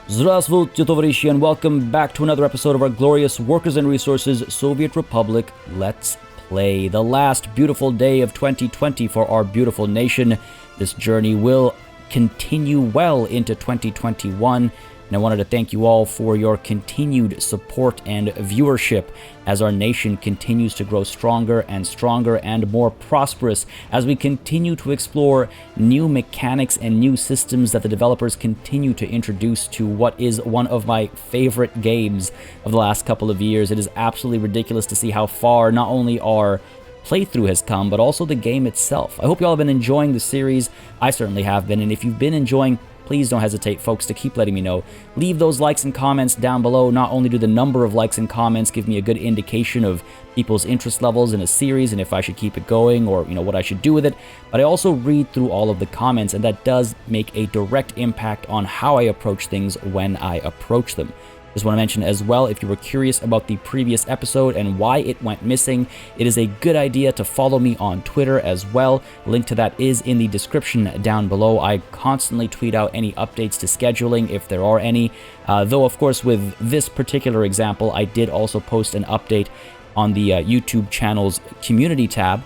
Здравствуйте, товарищи, and welcome back to another episode of our glorious Workers and Resources Soviet Republic Let's Play. The last beautiful day of 2020 for our beautiful nation. This journey will continue well into 2021, and I wanted to thank you all for your continued support and viewership as our nation continues to grow stronger and more prosperous as we continue to explore new mechanics and new systems that the developers continue to introduce to what is one of my favorite games of the last couple of years. It is absolutely ridiculous to see how far not only our playthrough has come, but also the game itself. I hope you all have been enjoying the series. I certainly have been, and if you've been enjoying, please don't hesitate, folks, to keep letting me know. Leave those likes and comments down below. Not only do the number of likes and comments give me a good indication of people's interest levels in a series and if I should keep it going or, what I should do with it, but I also read through all of the comments, and that does make a direct impact on how I approach things when I approach them. Just want to mention as well, if you were curious about the previous episode and why it went missing, it is a good idea to follow me on Twitter as well. Link to that is in the description down below. I constantly tweet out any updates to scheduling if there are any. Though, of course, with this particular example, I did also post an update on the YouTube channel's community tab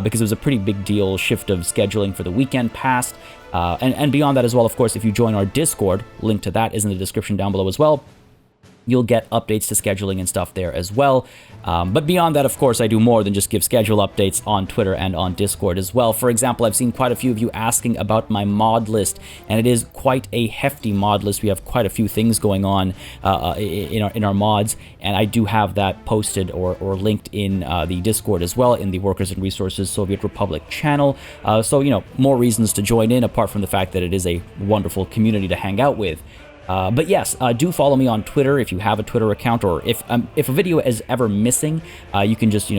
because it was a pretty big deal shift of scheduling for the weekend past. And beyond that as well, of course, if you join our Discord, link to that is in the description down below as well. You'll get updates to scheduling and stuff there as well. But beyond that, of course, I do more than just give schedule updates on Twitter and on Discord as well. For example, I've seen quite a few of you asking about my mod list, and it is quite a hefty mod list. We have quite a few things going on in our mods, and I do have that posted or linked in the Discord as well, in the Workers and Resources Soviet Republic channel. So, more reasons to join in, apart from the fact that it is a wonderful community to hang out with. But yes, do follow me on Twitter if you have a Twitter account, or if a video is ever missing, you can just,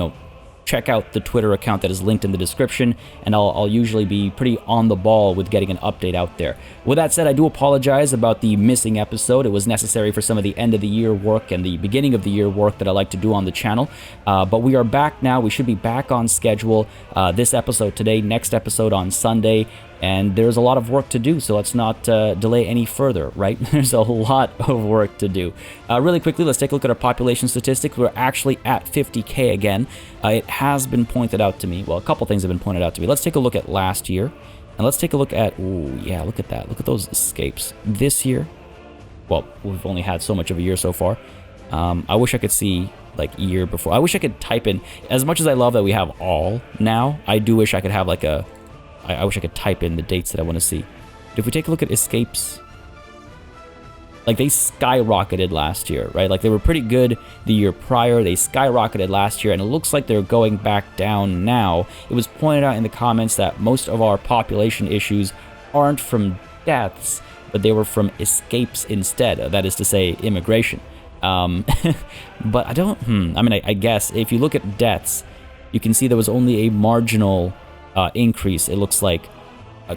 check out the Twitter account that is linked in the description, and I'll usually be pretty on the ball with getting an update out there. With that said, I do apologize about the missing episode. It was necessary for some of the end of the year work and the beginning of the year work that I like to do on the channel. But we are back now. We should be back on schedule. This episode today, next episode on Sunday. And there's a lot of work to do, so let's not delay any further, right? There's a lot of work to do. Really quickly, let's take a look at our population statistics. We're actually at 50K again. It has been pointed out to me. Well, a couple things have been pointed out to me. Let's take a look at last year. And let's take a look at, ooh, yeah, look at that. Look at those escapes. This year, well, we've only had so much of a year so far. I wish I could see, like, year before. I wish I could type in, as much as I love that we have all now, I do wish I could have, like, I wish I could type in the dates that I want to see. But if we take a look at escapes, like, they skyrocketed last year, right? Like, they were pretty good the year prior. They skyrocketed last year, and it looks like they're going back down now. It was pointed out in the comments that most of our population issues aren't from deaths, but they were from escapes instead. That is to say, immigration. But I don't, I mean, I guess if you look at deaths, you can see there was only a marginal increase, it looks like,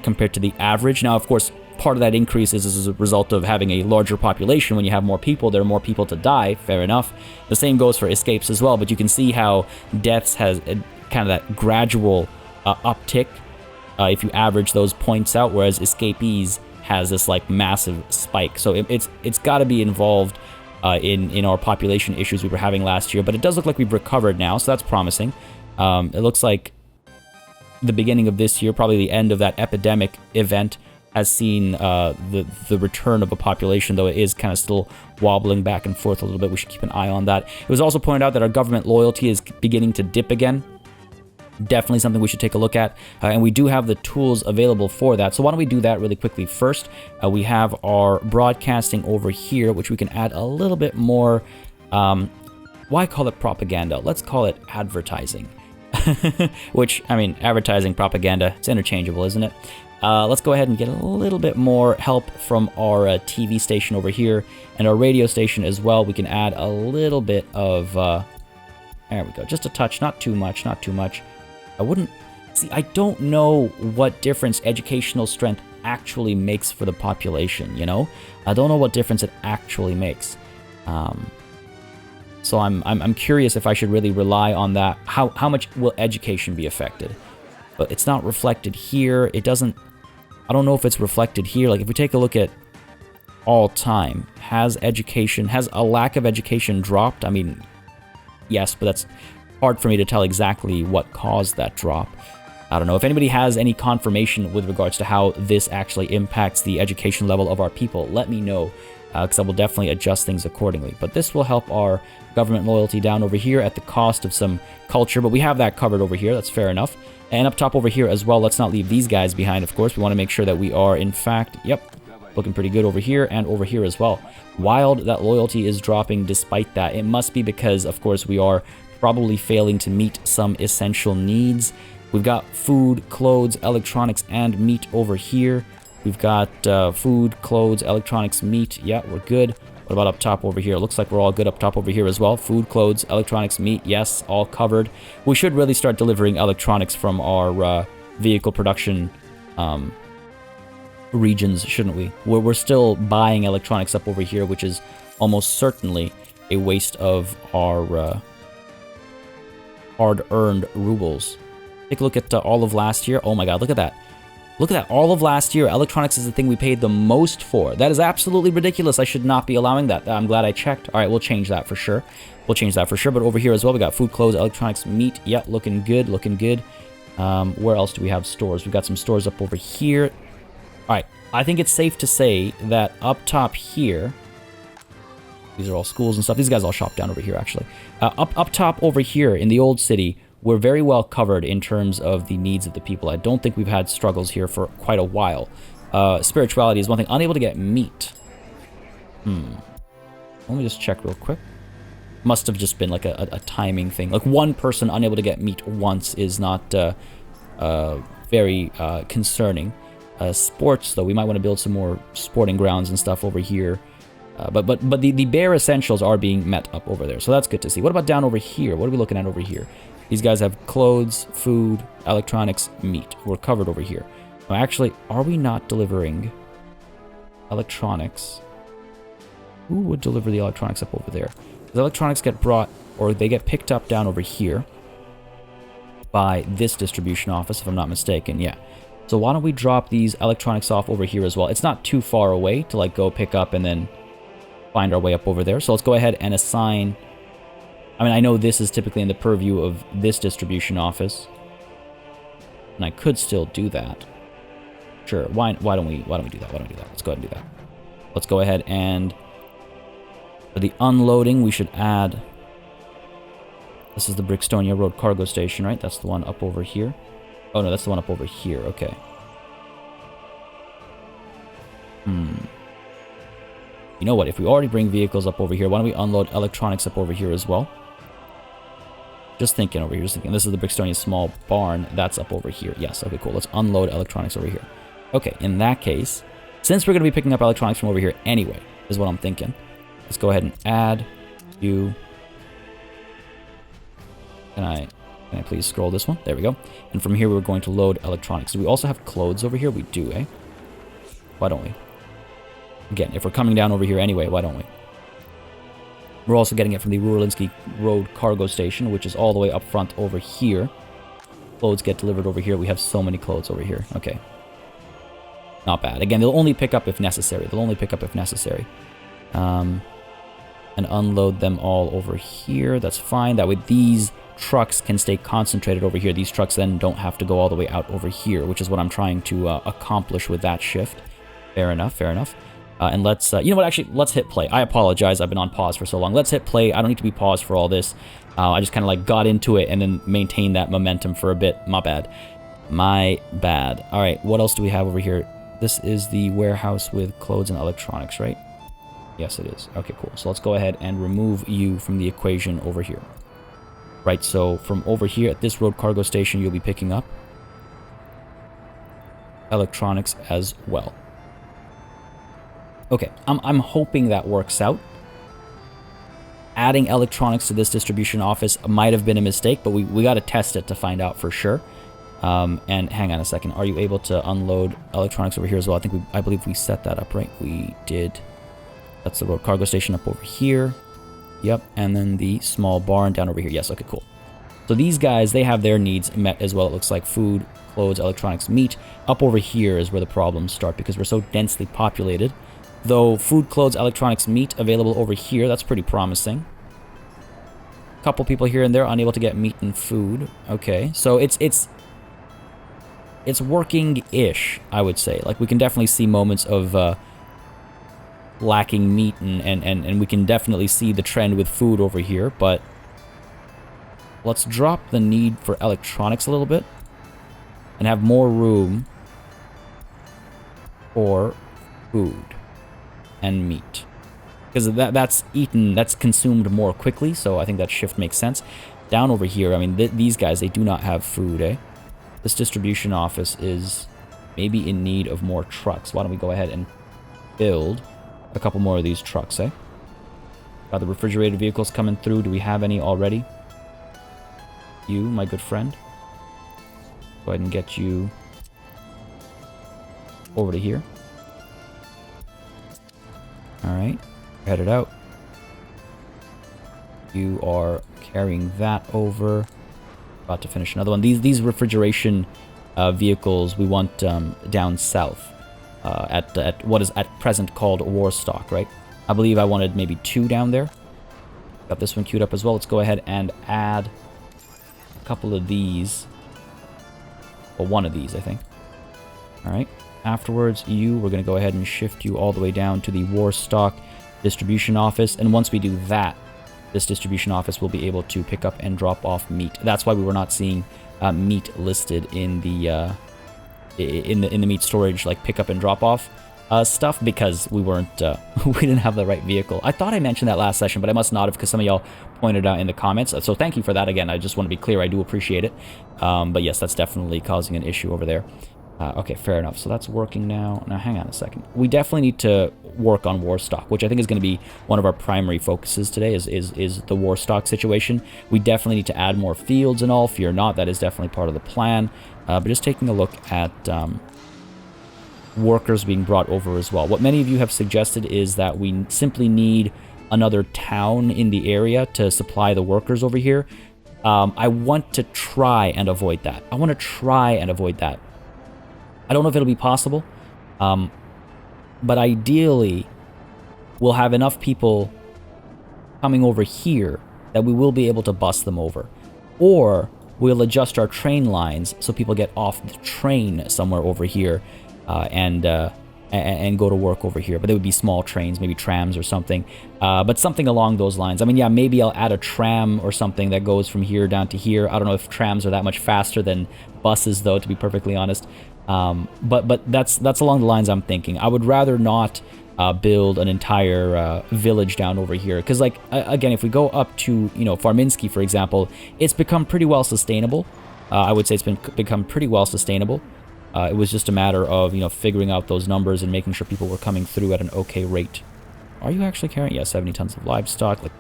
compared to the average. Now, of course, part of that increase is as a result of having a larger population. When you have more people, there are more people to die. Fair enough. The same goes for escapes as well, but you can see how deaths has kind of that gradual uptick if you average those points out, whereas escapees has this, like, massive spike. So it's got to be involved in our population issues we were having last year, but it does look like we've recovered now, so that's promising. It looks like the beginning of this year, probably the end of that epidemic event, has seen the return of a population, though it is kind of still wobbling back and forth a little bit. We should keep an eye on that. It was also pointed out that our government loyalty is beginning to dip again. Definitely something we should take a look at, and we do have the tools available for that. So why don't we do that really quickly first. We have our broadcasting over here, which we can add a little bit more. Why call it propaganda? Let's call it advertising. Which, I mean, advertising, propaganda, it's interchangeable, isn't it? Let's go ahead and get a little bit more help from our TV station over here and our radio station as well. We can add a little bit of, there we go, just a touch, not too much, not too much. I wouldn't, see, I don't know what difference educational strength actually makes for the population, I don't know what difference it actually makes. So I'm curious if I should really rely on that. How much will education be affected? But it's not reflected here. It doesn't, I don't know if it's reflected here. Like, if we take a look at all time. Has a lack of education dropped? I mean, yes, but that's hard for me to tell exactly what caused that drop. I don't know. If anybody has any confirmation with regards to how this actually impacts the education level of our people, let me know, because I will definitely adjust things accordingly. But this will help our government loyalty down over here at the cost of some culture, but we have that covered over here. That's fair enough. And up top over here as well, let's not leave these guys behind, of course. We want to make sure that we are, in fact, yep, looking pretty good over here and over here as well. Wild that loyalty is dropping despite that. It must be because, of course, we are probably failing to meet some essential needs. We've got food, clothes, electronics, and meat over here. We've got food, clothes, electronics, meat. Yeah, we're good. What about up top over here? Looks like we're all good up top over here as well. Food, clothes, electronics, meat. Yes, all covered. We should really start delivering electronics from our vehicle production regions, shouldn't we? We're still buying electronics up over here, which is almost certainly a waste of our hard-earned rubles. Take a look at all of last year. Oh my god, look at that. Look at that. All of last year, electronics is the thing we paid the most for. That is absolutely ridiculous. I should not be allowing that. I'm glad I checked. All right, we'll change that for sure. We'll change that for sure. But over here as well, we got food, clothes, electronics, meat. Yeah, looking good, looking good. Where else do we have stores? We've got some stores up over here. All right, I think it's safe to say that up top here, these are all schools and stuff. These guys all shop down over here, actually. Up top over here in the old city, we're very well covered in terms of the needs of the people. I don't think we've had struggles here for quite a while. Spirituality is one thing. Unable to get meat. Let me just check real quick. Must have just been like a timing thing. Like one person unable to get meat once is not very concerning. Sports, though, we might want to build some more sporting grounds and stuff over here. But the bare essentials are being met up over there, so that's good to see. What about down over here? What are we looking at over here? These guys have clothes, food, electronics, meat. We're covered over here. Now, actually, are we not delivering electronics? Who would deliver the electronics up over there? The electronics get brought, or they get picked up down over here by this distribution office, if I'm not mistaken. Yeah. So why don't we drop these electronics off over here as well? It's not too far away to like go pick up and then find our way up over there. So let's go ahead and assign. I mean, I know this is typically in the purview of this distribution office, and I could still do that. Sure. Why don't we do that? Why don't we do that? Let's go ahead and do that. Let's go ahead and for the unloading, we should add. This is the Brixtonia Road cargo station, right? That's the one up over here. Oh no, that's the one up over here. Okay. You know what? If we already bring vehicles up over here, why don't we unload electronics up over here as well? Just thinking over here, just thinking. This is the Brixtonia small barn. That's up over here. Yes, okay, cool. Let's unload electronics over here. Okay, in that case, since we're going to be picking up electronics from over here anyway, is what I'm thinking. Let's go ahead and add you. Can I please scroll this one? There we go. And from here, we're going to load electronics. Do we also have clothes over here? We do, eh? Why don't we? Again, if we're coming down over here anyway, why don't we? We're also getting it from the Ruralinsky Road cargo station, which is all the way up front over here. Clothes get delivered over here. We have so many clothes over here. Okay. Not bad. Again, they'll only pick up if necessary. They'll only pick up if necessary. And unload them all over here. That's fine. That way these trucks can stay concentrated over here. These trucks then don't have to go all the way out over here, which is what I'm trying to accomplish with that shift. Fair enough, fair enough. And let's, you know what, actually, let's hit play. I apologize, I've been on pause for so long. Let's hit play. I don't need to be paused for all this. I just kind of like got into it and then maintained that momentum for a bit. My bad. My bad. All right, what else do we have over here? This is the warehouse with clothes and electronics, right? Yes, it is. Okay, cool. So let's go ahead and remove you from the equation over here. Right, so from over here at this road cargo station, you'll be picking up electronics as well. Okay, I'm hoping that works out. Adding electronics to this distribution office might have been a mistake, but we got to test it to find out for sure. And hang on a second, are you able to unload electronics over here as well? I believe we set that up, right? We did. That's the road cargo station up over here. Yep, and then the small barn down over here. Yes, okay, cool. So these guys, they have their needs met as well. It looks like food, clothes, electronics, meat. Up over here is where the problems start because we're so densely populated Though food, clothes, electronics, meat available over here. That's pretty promising. Couple people here and there unable to get meat and food. Okay, so it's working-ish, I would say. Like, we can definitely see moments of lacking meat, and we can definitely see the trend with food over here, but let's drop the need for electronics a little bit and have more room for food and meat. Because that's consumed more quickly, so I think that shift makes sense. Down over here, I mean, these guys, they do not have food, eh? This distribution office is maybe in need of more trucks. Why don't we go ahead and build a couple more of these trucks, eh? Got the refrigerated vehicles coming through. Do we have any already? You, my good friend. Go ahead and get you over to here. Alright. Headed out. You are carrying that over. About to finish another one. These refrigeration vehicles we want down south at what is at present called Warstock, right? I believe I wanted maybe 2 down there. Got this one queued up as well. Let's go ahead and add a couple of these. Well, one of these, I think. Alright. Afterwards, we're going to go ahead and shift you all the way down to the Warstock distribution office, and once we do that, this distribution office will be able to pick up and drop off meat. That's why we were not seeing meat listed in the meat storage, like pick up and drop off stuff, because we weren't we didn't have the right vehicle. I thought I mentioned that last session, but I must not have, because some of y'all pointed out in the comments. So thank you for that again. I just want to be clear, I do appreciate it. But yes, that's definitely causing an issue over there. Okay, fair enough. So that's working now. Now, hang on a second. We definitely need to work on Warstock, which I think is going to be one of our primary focuses today, is the Warstock situation. We definitely need to add more fields and all. Fear not, that is definitely part of the plan. But just taking a look at workers being brought over as well. What many of you have suggested is that we simply need another town in the area to supply the workers over here. I want to try and avoid that. I don't know if it'll be possible, but ideally, we'll have enough people coming over here that we will be able to bus them over. Or we'll adjust our train lines so people get off the train somewhere over here and go to work over here. But they would be small trains, maybe trams or something, but something along those lines. I mean, yeah, maybe I'll add a tram or something that goes from here down to here. I don't know if trams are that much faster than buses, though, to be perfectly honest. But that's along the lines I'm thinking. I would rather not build an entire village down over here, because, like, again, if we go up to, you know, Farminsky, for example, it's become pretty well sustainable. I would say it's become pretty well sustainable. It was just a matter of, you know, figuring out those numbers and making sure people were coming through at an okay rate. Are you actually carrying? Yeah, 70 tons of livestock. Like,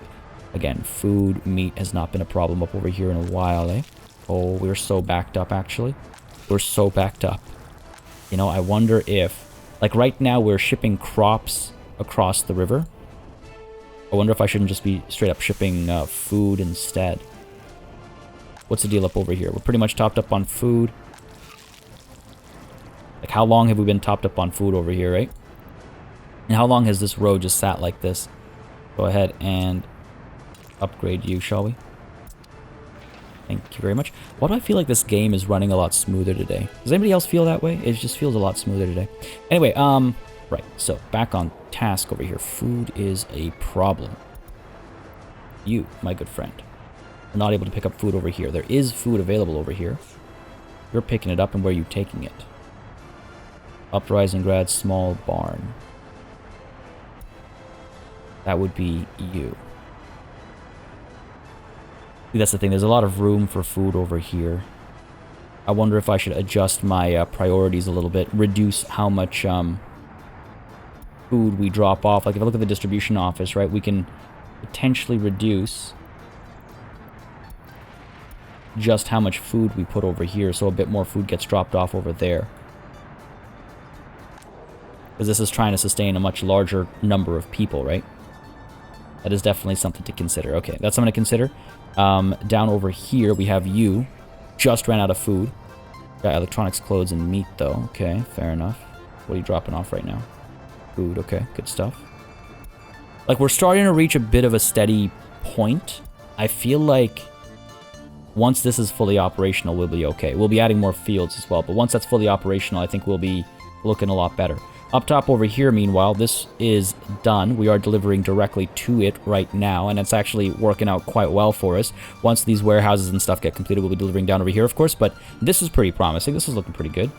again, food, meat has not been a problem up over here in a while, eh? Oh, we're so backed up, actually. We're so backed up. You know, I wonder if, like, right now we're shipping crops across the river. I wonder if I shouldn't just be straight up shipping food instead. What's the deal up over here? We're pretty much topped up on food. Like, how long have we been topped up on food over here, right? And how long has this road just sat like this? Go ahead and upgrade you, shall we? Thank you very much. Why do I feel like this game is running a lot smoother today? Does anybody else feel that way? It just feels a lot smoother today. Anyway, right. So, back on task over here. Food is a problem. You, my good friend, are not able to pick up food over here. There is food available over here. You're picking it up, and where are you taking it? Uprising Grad, small barn. That would be you. That's the thing, there's a lot of room for food over here. I wonder if I should adjust my priorities a little bit, reduce how much food we drop off. Like, if I look at the distribution office, right, we can potentially reduce just how much food we put over here, so a bit more food gets dropped off over there. Because this is trying to sustain a much larger number of people, right? That is definitely something to consider. Okay, that's something to consider. Down over here, we have you. Just ran out of food. Got electronics, clothes, and meat, though. Okay, fair enough. What are you dropping off right now? food. Okay, good stuff. Like, we're starting to reach a bit of a steady point. I feel like once this is fully operational, we'll be okay. We'll be adding more fields as well, but once that's fully operational, I think we'll be looking a lot better. Up top over here, meanwhile, this is done. We are delivering directly to it right now, and it's actually working out quite well for us. Once these warehouses and stuff get completed, we'll be delivering down over here, of course, but this is pretty promising. This is looking pretty good.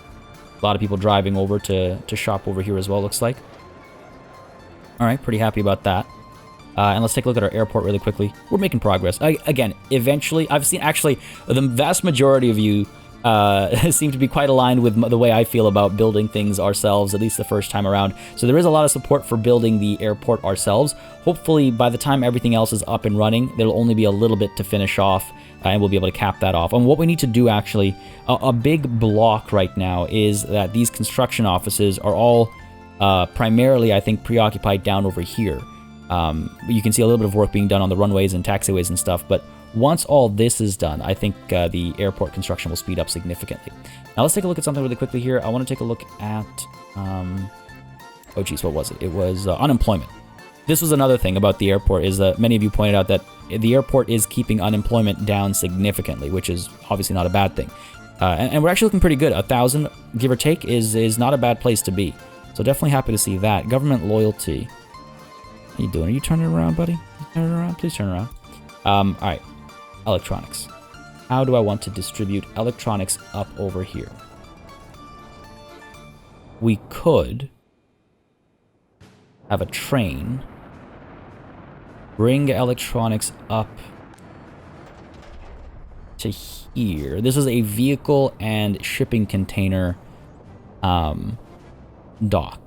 A lot of people driving over to shop over here as well, looks like. All right, pretty happy about that. And let's take a look at our airport really quickly. We're making progress. Again, eventually, I've seen actually the vast majority of you seem to be quite aligned with the way I feel about building things ourselves, at least the first time around. So there is a lot of support for building the airport ourselves. Hopefully, by the time everything else is up and running, there'll only be a little bit to finish off, and we'll be able to cap that off. And what we need to do, actually, a big block right now is that these construction offices are all primarily, I think, preoccupied down over here. You can see a little bit of work being done on the runways and taxiways and stuff, but once all this is done, I think the airport construction will speed up significantly. Now let's take a look at something really quickly here. I want to take a look at, oh geez, what was it? It was unemployment. This was another thing about the airport, is that many of you pointed out that the airport is keeping unemployment down significantly, which is obviously not a bad thing. And we're actually looking pretty good. 1,000, give or take, is not a bad place to be. So definitely happy to see that. Government loyalty. What are you doing? Are you turning around, buddy? You turning around? Please turn around. All right. Electronics. How do I want to distribute electronics up over here? We could have a train bring electronics up to here. This is a vehicle and shipping container dock.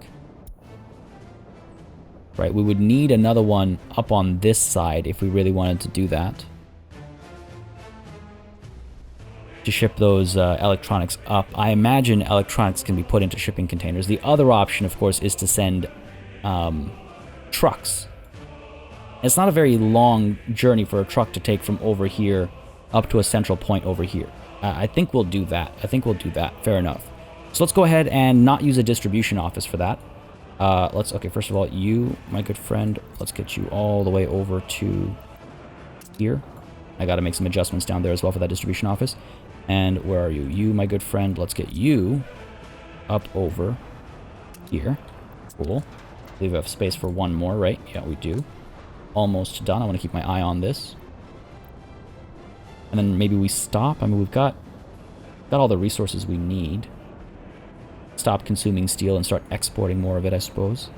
Right, we would need another one up on this side if we really wanted to do that. To ship those electronics up. I imagine electronics can be put into shipping containers. The other option, of course, is to send trucks. It's not a very long journey for a truck to take from over here up to a central point over here. I think we'll do that. Fair enough. So let's go ahead and not use a distribution office for that. Okay, first of all, you, my good friend, let's get you all the way over to here. I got to make some adjustments down there as well for that distribution office. And where are you? You, my good friend, let's get you up over here. Cool. I believe we have space for one more, right? Yeah, we do. Almost done. I want to keep my eye on this. And then maybe we stop. I mean, we've got all the resources we need. Stop consuming steel and start exporting more of it, I suppose.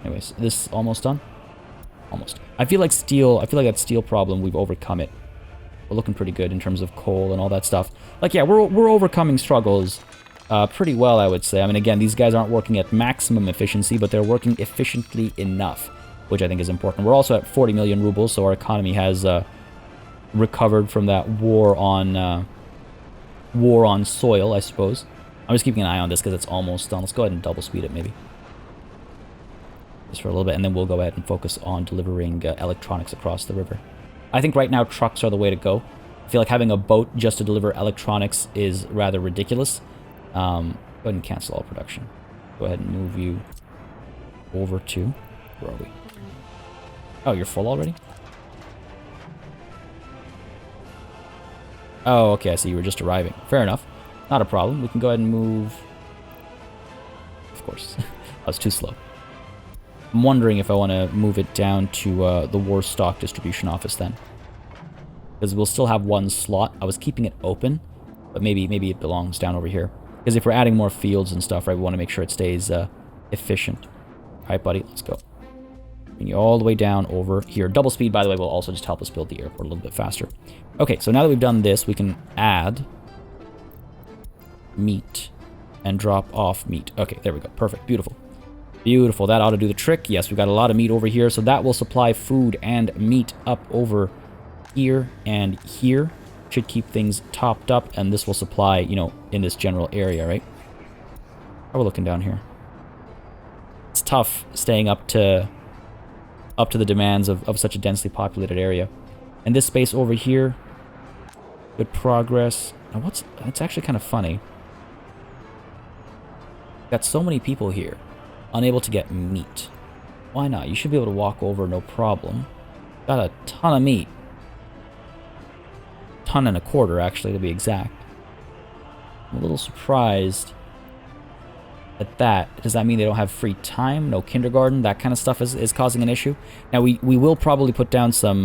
Anyways, this almost done? Almost. I feel like that steel problem, we've overcome it. We're looking pretty good in terms of coal and all that stuff. Like, yeah, we're overcoming struggles pretty well, I would say. I mean, again, these guys aren't working at maximum efficiency, but they're working efficiently enough, which I think is important. We're also at 40 million rubles, so our economy has recovered from that war on soil, I suppose. I'm just keeping an eye on this because it's almost done. Let's go ahead and double speed it, maybe. Just for a little bit, and then we'll go ahead and focus on delivering electronics across the river. I think right now trucks are the way to go. I feel like having a boat just to deliver electronics is rather ridiculous. Go ahead and cancel all production. Go ahead and move you over to... Where are we? Oh, you're full already? Oh, okay, I see you were just arriving. Fair enough. Not a problem. We can go ahead and move... Of course. I was too slow. I'm wondering if I want to move it down to the war stock distribution office then. Because we'll still have one slot. I was keeping it open, but maybe it belongs down over here. Because if we're adding more fields and stuff, right, we want to make sure it stays efficient. All right, buddy, let's go. Bring you all the way down over here. Double speed, by the way, will also just help us build the airport a little bit faster. Okay, so now that we've done this, we can add meat and drop off meat. Okay, there we go. Perfect. Beautiful. Beautiful. That ought to do the trick. Yes, we've got a lot of meat over here, so that will supply food and meat up over here and here. Should keep things topped up, and this will supply, you know, in this general area, right? How are we looking down here? It's tough staying up to the demands of such a densely populated area. And this space over here, good progress. Now it's actually kind of funny. Got so many people here, unable to get meat. Why not? You should be able to walk over, no problem. Got a ton of meat. Ton and a quarter, actually, to be exact. I'm a little surprised at that. Does that mean they don't have free time? No kindergarten? That kind of stuff is causing an issue. Now, we will probably put down some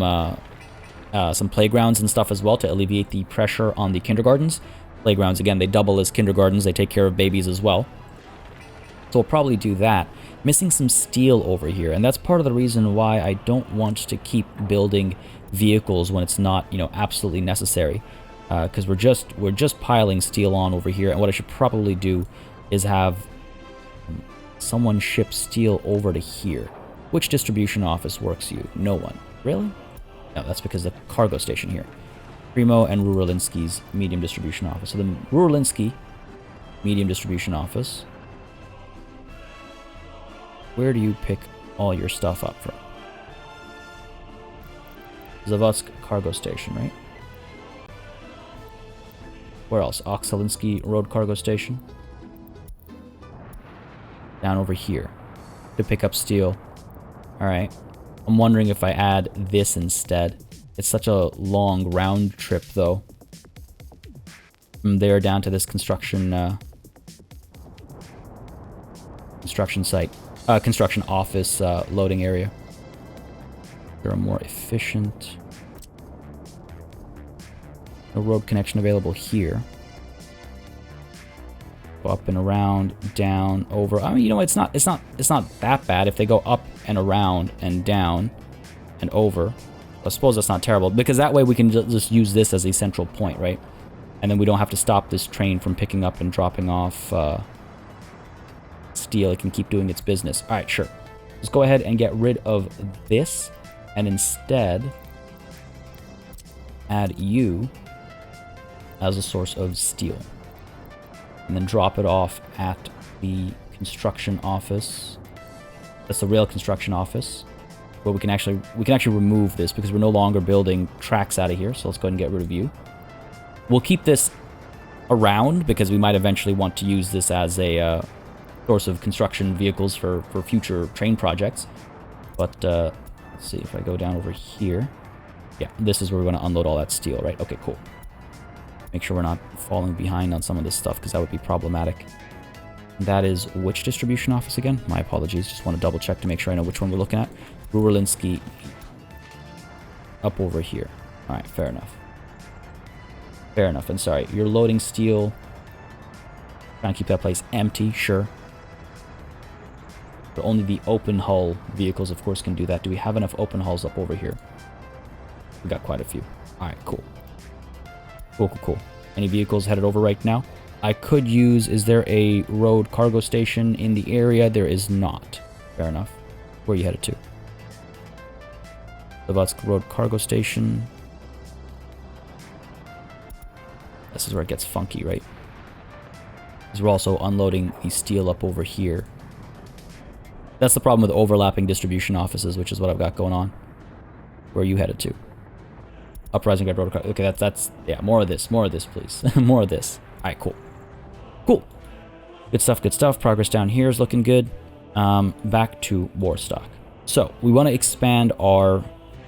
playgrounds and stuff as well to alleviate the pressure on the kindergartens. Playgrounds, again, they double as kindergartens. They take care of babies as well. So we'll probably do that. Missing some steel over here, and that's part of the reason why I don't want to keep building vehicles when it's not, you know, absolutely necessary. Because we're just piling steel on over here, and what I should probably do is have someone ship steel over to here. Which distribution office works you? No one. Really? No, that's because the cargo station here. Primo and Ruralinski's medium distribution office. So the Ruralinski medium distribution office. Where do you pick all your stuff up from? Zavodsk cargo station, right? Where else? Oksalinsky Road cargo station. Down over here to pick up steel. Alright. I'm wondering if I add this instead. It's such a long round trip, though. From there down to this construction site. Construction office loading area. They're more efficient. No road connection available here. Go up and around, down, over. I mean, you know, it's not that bad if they go up and around and down and over. I suppose that's not terrible, because that way we can just use this as a central point, right? And then we don't have to stop this train from picking up and dropping off steel. It can keep doing its business. All right, sure. Let's go ahead and get rid of this, and instead add you as a source of steel. And then drop it off at the construction office. That's the rail construction office. But we can actually remove this because we're no longer building tracks out of here. So let's go ahead and get rid of you. We'll keep this around because we might eventually want to use this as a source of construction vehicles for future train projects. But let's see if I go down over here. Yeah, this is where we're going to unload all that steel, right? Okay, cool. Make sure we're not falling behind on some of this stuff, because that would be problematic. That is which distribution office again? My apologies. Just want to double check to make sure I know which one we're looking at. Ruralinski. Up over here. All right, fair enough. Fair enough. And sorry, you're loading steel. Trying to keep that place empty, sure. But only the open hull vehicles, of course, can do that. Do we have enough open hulls up over here? We got quite a few. All right, cool. Cool. Any vehicles headed over right now? I could use... Is there a road cargo station in the area? There is not. Fair enough. Where are you headed to? Zavodsk Road cargo station. This is where it gets funky, right? Because we're also unloading the steel up over here. That's the problem with overlapping distribution offices, which is what I've got going on. Where are you headed to? Uprising Red Road. Okay, that's yeah, more of this, please. More of this. Alright, cool. Good stuff. Progress down here is looking good. Back to Warstock. So, we want to expand our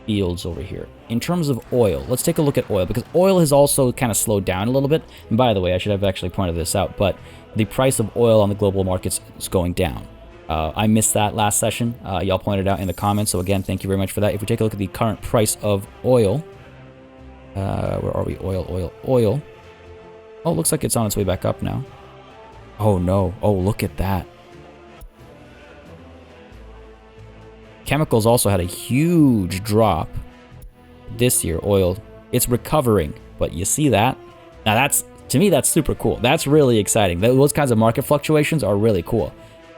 fields over here. In terms of oil, let's take a look at oil, because oil has also kind of slowed down a little bit. And by the way, I should have actually pointed this out, but the price of oil on the global markets is going down. I missed that last session. Y'all pointed out in the comments, so again, thank you very much for that. If we take a look at the current price of oil... where are we? Oil. Oh, looks like it's on its way back up now. Oh, no. Oh, look at that. Chemicals also had a huge drop this year. Oil, it's recovering, but you see that? Now that's, to me, that's super cool. That's really exciting. Those kinds of market fluctuations are really cool,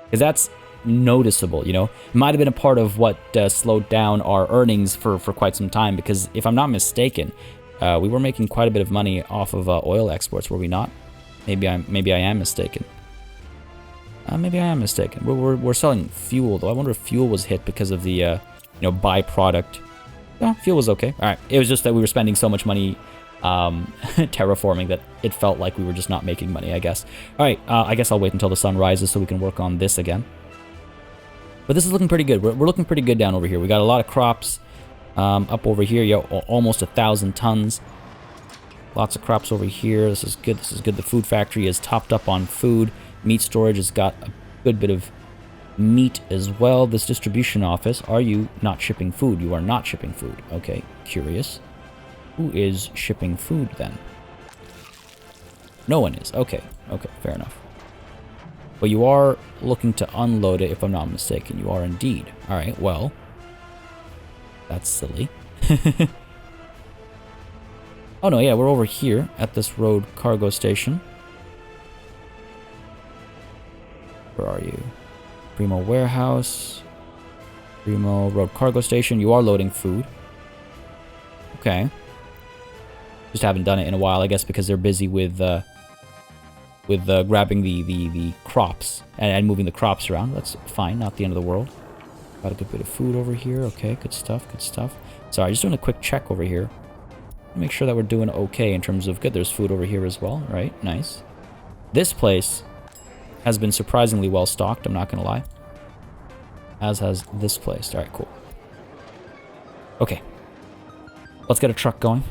because that's noticeable, you know? It might have been a part of what slowed down our earnings for quite some time, because if I'm not mistaken, we were making quite a bit of money off of oil exports, were we not? Maybe I am mistaken. Maybe I am mistaken. We're selling fuel, though. I wonder if fuel was hit because of the byproduct. Yeah, fuel was okay. All right. It was just that we were spending so much money terraforming that it felt like we were just not making money, I guess. All right, I guess I'll wait until the sun rises so we can work on this again. But this is looking pretty good. We're looking pretty good down over here. We got a lot of crops up over here. Yeah, almost 1,000 tons. Lots of crops over here. This is good. This is good. The food factory is topped up on food. Meat storage has got a good bit of meat as well. This distribution office, are you not shipping food? You are not shipping food. Okay, curious. Who is shipping food then? No one is. Okay, okay, fair enough. But you are looking to unload it, if I'm not mistaken. You are indeed. All right, well, that's silly. Oh no, yeah, we're over here at this road cargo station. Where are you? Primo warehouse. Primo road cargo station. You are loading food. Okay. Just haven't done it in a while, I guess, because they're busy with grabbing the crops and moving the crops around. That's fine, not the end of the world. Got a good bit of food over here. Okay, good stuff, good stuff. Sorry, just doing a quick check over here. Make sure that we're doing okay in terms of good. There's food over here as well, right? Nice. This place has been surprisingly well stocked, I'm not gonna lie. As has this place. All right, cool. Okay. Let's get a truck going.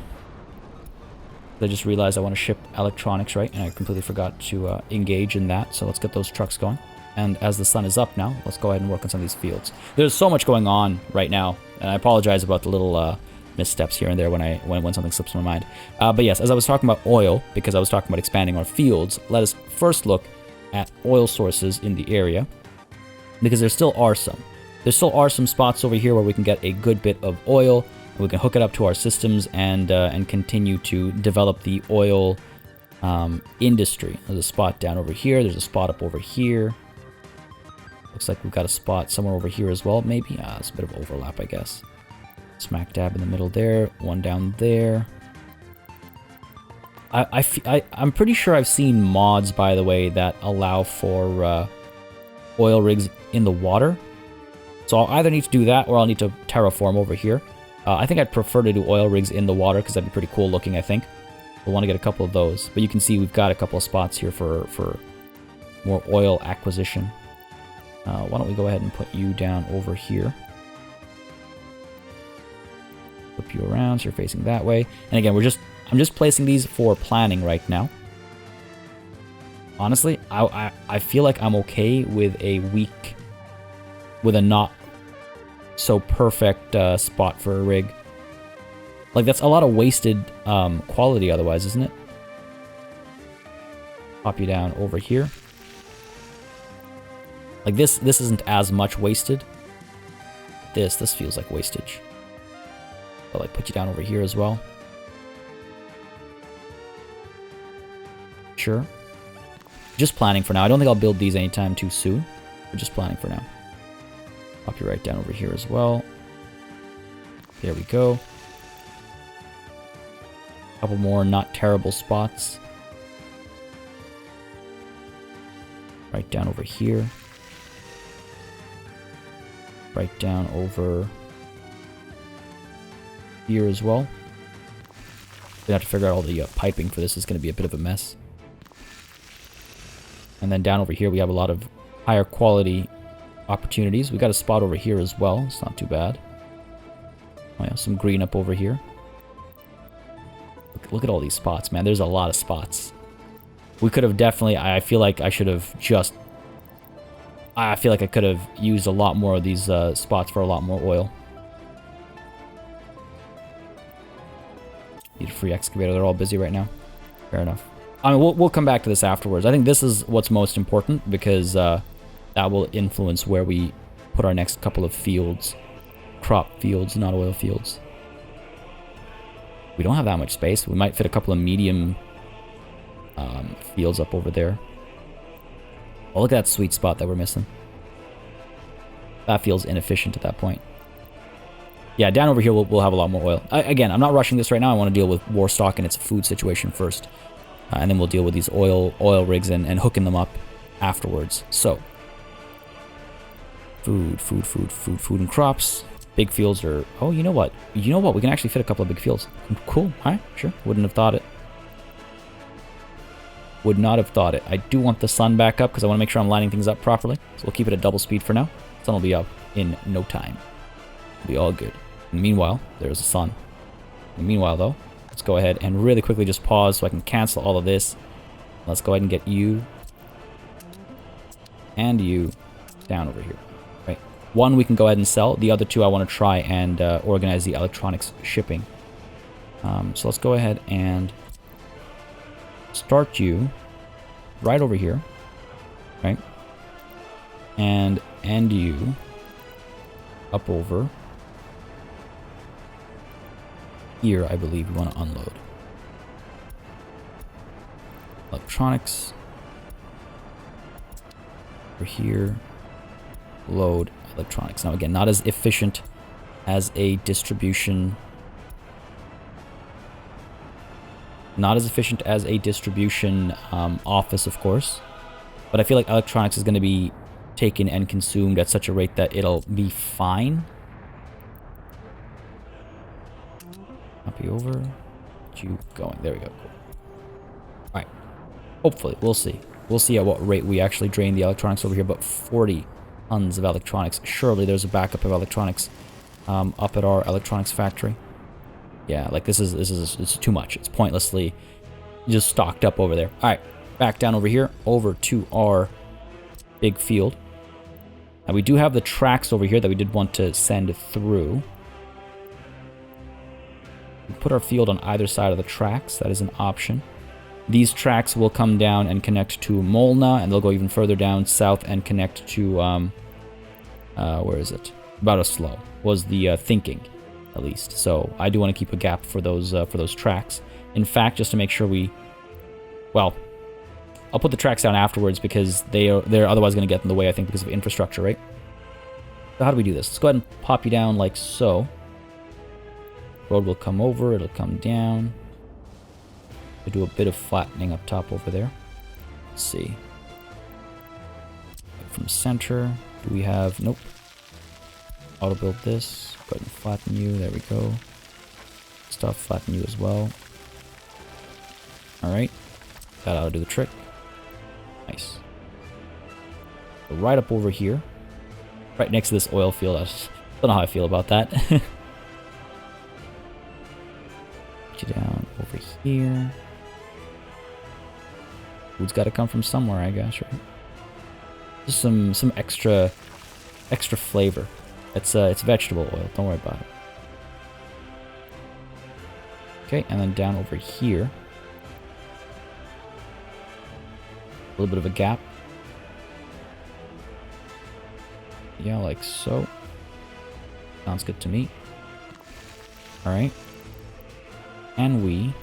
I just realized I want to ship electronics, right? And I completely forgot to engage in that. So let's get those trucks going. And as the sun is up now, let's go ahead and work on some of these fields. There's so much going on right now, and I apologize about the little missteps here and there when something slips my mind. But yes, as I was talking about oil, because I was talking about expanding our fields, let us first look at oil sources in the area, because there still are some. There still are some spots over here where we can get a good bit of oil. We can hook it up to our systems and continue to develop the oil industry. There's a spot down over here. There's a spot up over here. Looks like we've got a spot somewhere over here as well, maybe. It's a bit of overlap, I guess. Smack dab in the middle there. One down there. I'm pretty sure I've seen mods, by the way, that allow for oil rigs in the water. So I'll either need to do that or I'll need to terraform over here. I think I'd prefer to do oil rigs in the water because that'd be pretty cool looking, I think. We'll want to get a couple of those. But you can see we've got a couple of spots here for more oil acquisition. Why don't we go ahead and put you down over here. Flip you around so you're facing that way. And again, I'm just placing these for planning right now. Honestly, I feel like I'm okay with a not so perfect spot for a rig. Like, that's a lot of wasted quality otherwise, isn't it? Pop you down over here. Like, this isn't as much wasted. This feels like wastage. But like, put you down over here as well. Sure. Just planning for now. I don't think I'll build these anytime too soon. We're just planning for now. Pop you right down over here as well. There we go. Couple more not terrible spots. Right down over here. Right down over here as well. We have to figure out all the piping for this. Is going to be a bit of a mess. And then down over here we have a lot of higher quality opportunities. We got a spot over here as well. It's not too bad. Oh yeah, some green up over here. Look at all these spots, man. There's a lot of spots. We could have definitely... I feel like I should have just... I feel like I could have used a lot more of these spots for a lot more oil. Need a free excavator. They're all busy right now. Fair enough. I mean, we'll come back to this afterwards. I think this is what's most important because that will influence where we put our next couple of fields. Crop fields, not oil fields. We don't have that much space. We might fit a couple of medium fields up over there. Oh, look at that sweet spot that we're missing. That feels inefficient at that point. Yeah, down over here we'll have a lot more oil. Again, I'm not rushing this right now. I want to deal with war stock and its food situation first. And then we'll deal with these oil rigs and hooking them up afterwards. So, food and crops. Big fields are... Oh, you know what? You know what? We can actually fit a couple of big fields. Cool. Alright, sure. Wouldn't have thought it. Would not have thought it. I do want the sun back up because I want to make sure I'm lining things up properly. So we'll keep it at double speed for now. Sun will be up in no time. It'll be all good. And meanwhile, there's the sun. And meanwhile, though, let's go ahead and really quickly just pause so I can cancel all of this. Let's go ahead and get you and you down over here. Right. One we can go ahead and sell. The other two I want to try and organize the electronics shipping. So let's go ahead and start you right over here, right? And end you up over here, I believe we want to unload. Electronics. Over here, load electronics. Now again, not as efficient as a distribution. Not as efficient as a distribution office, of course. But I feel like electronics is going to be taken and consumed at such a rate that it'll be fine. Copy over. Get you going. There we go. Cool. Alright. Hopefully. We'll see. We'll see at what rate we actually drain the electronics over here. But 40 tons of electronics. Surely there's a backup of electronics up at our electronics factory. Yeah, like this is too much. It's pointlessly just stocked up over there. All right, back down over here, over to our big field. Now we do have the tracks over here that we did want to send through. We put our field on either side of the tracks. That is an option. These tracks will come down and connect to Molna, and they'll go even further down south and connect to where is it? About a slow was the thinking. At least. So I do want to keep a gap for those tracks. In fact, just to make sure well, I'll put the tracks down afterwards because they're otherwise going to get in the way, I think, because of infrastructure, right? So how do we do this? Let's go ahead and pop you down like so. Road will come over, it'll come down. We'll do a bit of flattening up top over there. Let's see. From center, do we have... Nope. Auto build this. Go ahead and flatten you. There we go. Stuff, flatten you as well. Alright. That ought to do the trick. Nice. So right up over here. Right next to this oil field. I don't know how I feel about that. Put you down over here. Food's got to come from somewhere, I guess, right? Just some extra flavor. It's vegetable oil. Don't worry about it. Okay, and then down over here. A little bit of a gap. Yeah, like so. Sounds good to me. Alright. And we...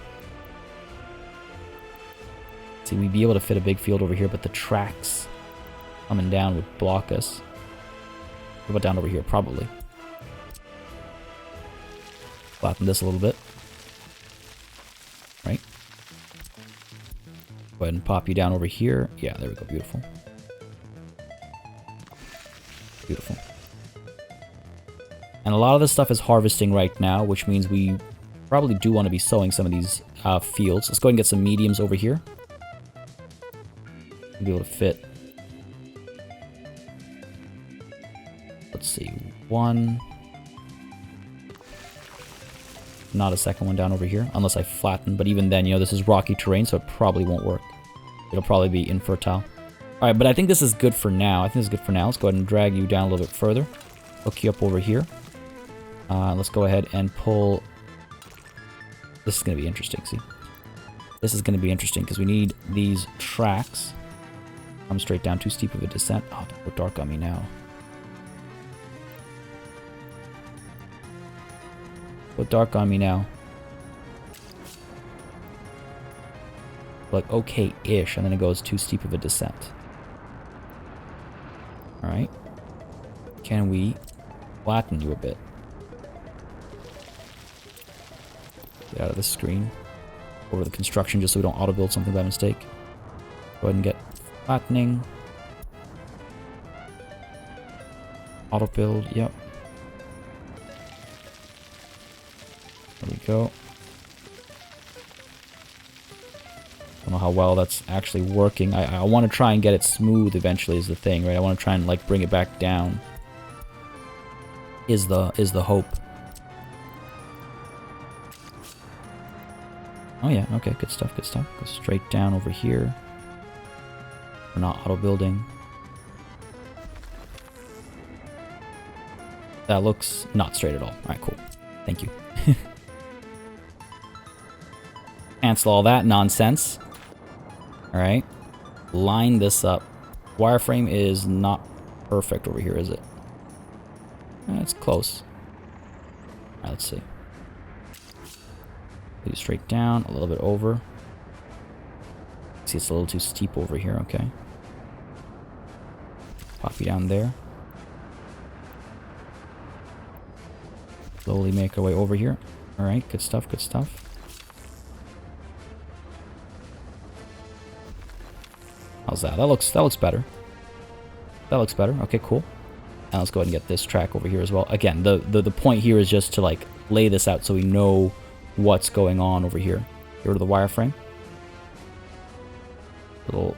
See, we'd be able to fit a big field over here, but the tracks coming down would block us. What about down over here? Probably. Flatten this a little bit. Right? Go ahead and pop you down over here. Yeah, there we go. Beautiful. Beautiful. And a lot of this stuff is harvesting right now, which means we probably do want to be sowing some of these fields. Let's go ahead and get some mediums over here. Be able to fit. Let's see, one. Not a second one down over here, unless I flatten. But even then, you know, this is rocky terrain, so it probably won't work. It'll probably be infertile. All right, but I think this is good for now. I think this is good for now. Let's go ahead and drag you down a little bit further. Hook you up over here. Let's go ahead and pull. This is going to be interesting, see? This is going to be interesting because we need these tracks. Come straight down, too steep of a descent. Oh, don't go dark on me now. Go dark on me now. Like, okay-ish, and then it goes too steep of a descent. Alright. Can we flatten you a bit? Get out of this screen. Over the construction just so we don't auto-build something by mistake. Go ahead and get flattening. Auto-build, yep. we go. Don't know how well that's actually working. I want to try and get it smooth eventually is the thing, right? I want to try and like bring it back down. Is the hope. Oh yeah, okay, good stuff, good stuff. Go straight down over here. We're not auto building. That looks not straight at all. Alright, cool. Thank you. Cancel all that nonsense. Alright. Line this up. Wireframe is not perfect over here, is it? It's close. Alright, let's see. Lead straight down, a little bit over. See, it's a little too steep over here, okay. Pop you down there. Slowly make our way over here. Alright, good stuff, good stuff. How's that? That looks better. That looks better. Okay, cool. Now let's go ahead and get this track over here as well. Again, the point here is just to like lay this out so we know what's going on over here. Get rid of the wireframe. Little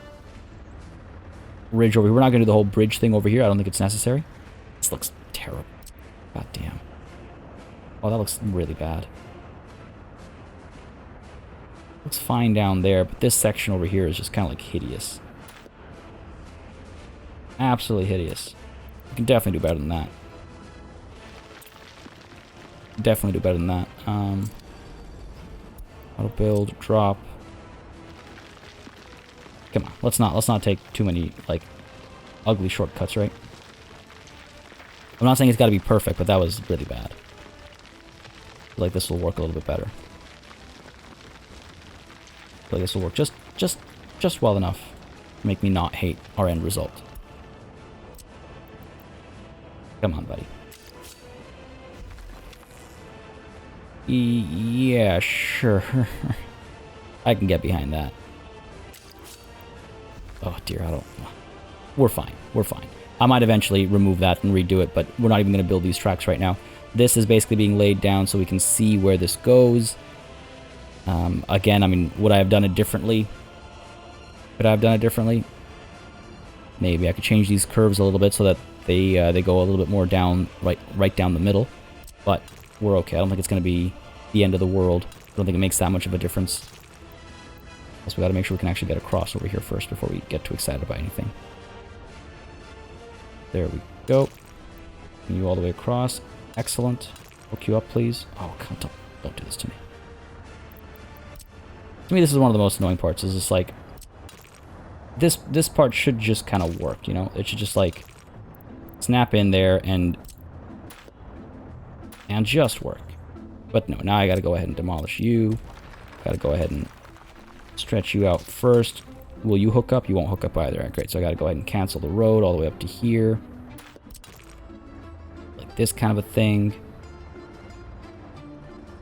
bridge over here. We're not going to do the whole bridge thing over here. I don't think it's necessary. This looks terrible. God damn. Oh, that looks really bad. Looks fine down there, but this section over here is just kind of like hideous. Absolutely hideous. You can definitely do better than that. Definitely do better than that. Auto build, drop. Come on, let's not take too many like ugly shortcuts, right? I'm not saying it's got to be perfect, but that was really bad. I feel like this will work a little bit better. I feel like this will work just well enough to make me not hate our end result. Come on, buddy. Yeah, sure. I can get behind that. Oh dear, I don't... We're fine. We're fine. I might eventually remove that and redo it, but we're not even going to build these tracks right now. This is basically being laid down so we can see where this goes. Again, I mean, would I have done it differently? Could I have done it differently? Maybe. I could change these curves a little bit so that they go a little bit more down, right down the middle. But we're okay. I don't think it's going to be the end of the world. I don't think it makes that much of a difference. Plus, we got to make sure we can actually get across over here first before we get too excited about anything. There we go. Continue all the way across. Excellent. Hook you up, please. Oh, don't do this to me. To me, this is one of the most annoying parts. Is just like this part should just kind of work, you know? It should just like snap in there and just work. But no, now I got to go ahead and demolish you. Got to go ahead and stretch you out first. Will you hook up? You won't hook up either. All right, great. So I got to go ahead and cancel the road all the way up to here. Like this kind of a thing.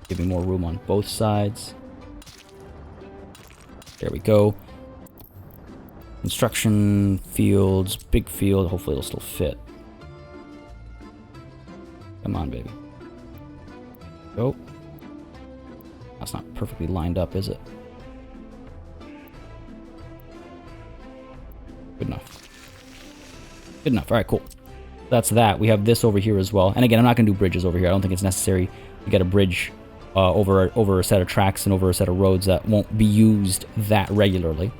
Give me more room on both sides. There we go. Construction fields, big field. Hopefully it'll still fit. Come on, baby. Go. That's not perfectly lined up, is it? Good enough. Good enough. All right, cool. That's that. We have this over here as well. And again, I'm not going to do bridges over here. I don't think it's necessary to get a bridge over a set of tracks and over a set of roads that won't be used that regularly.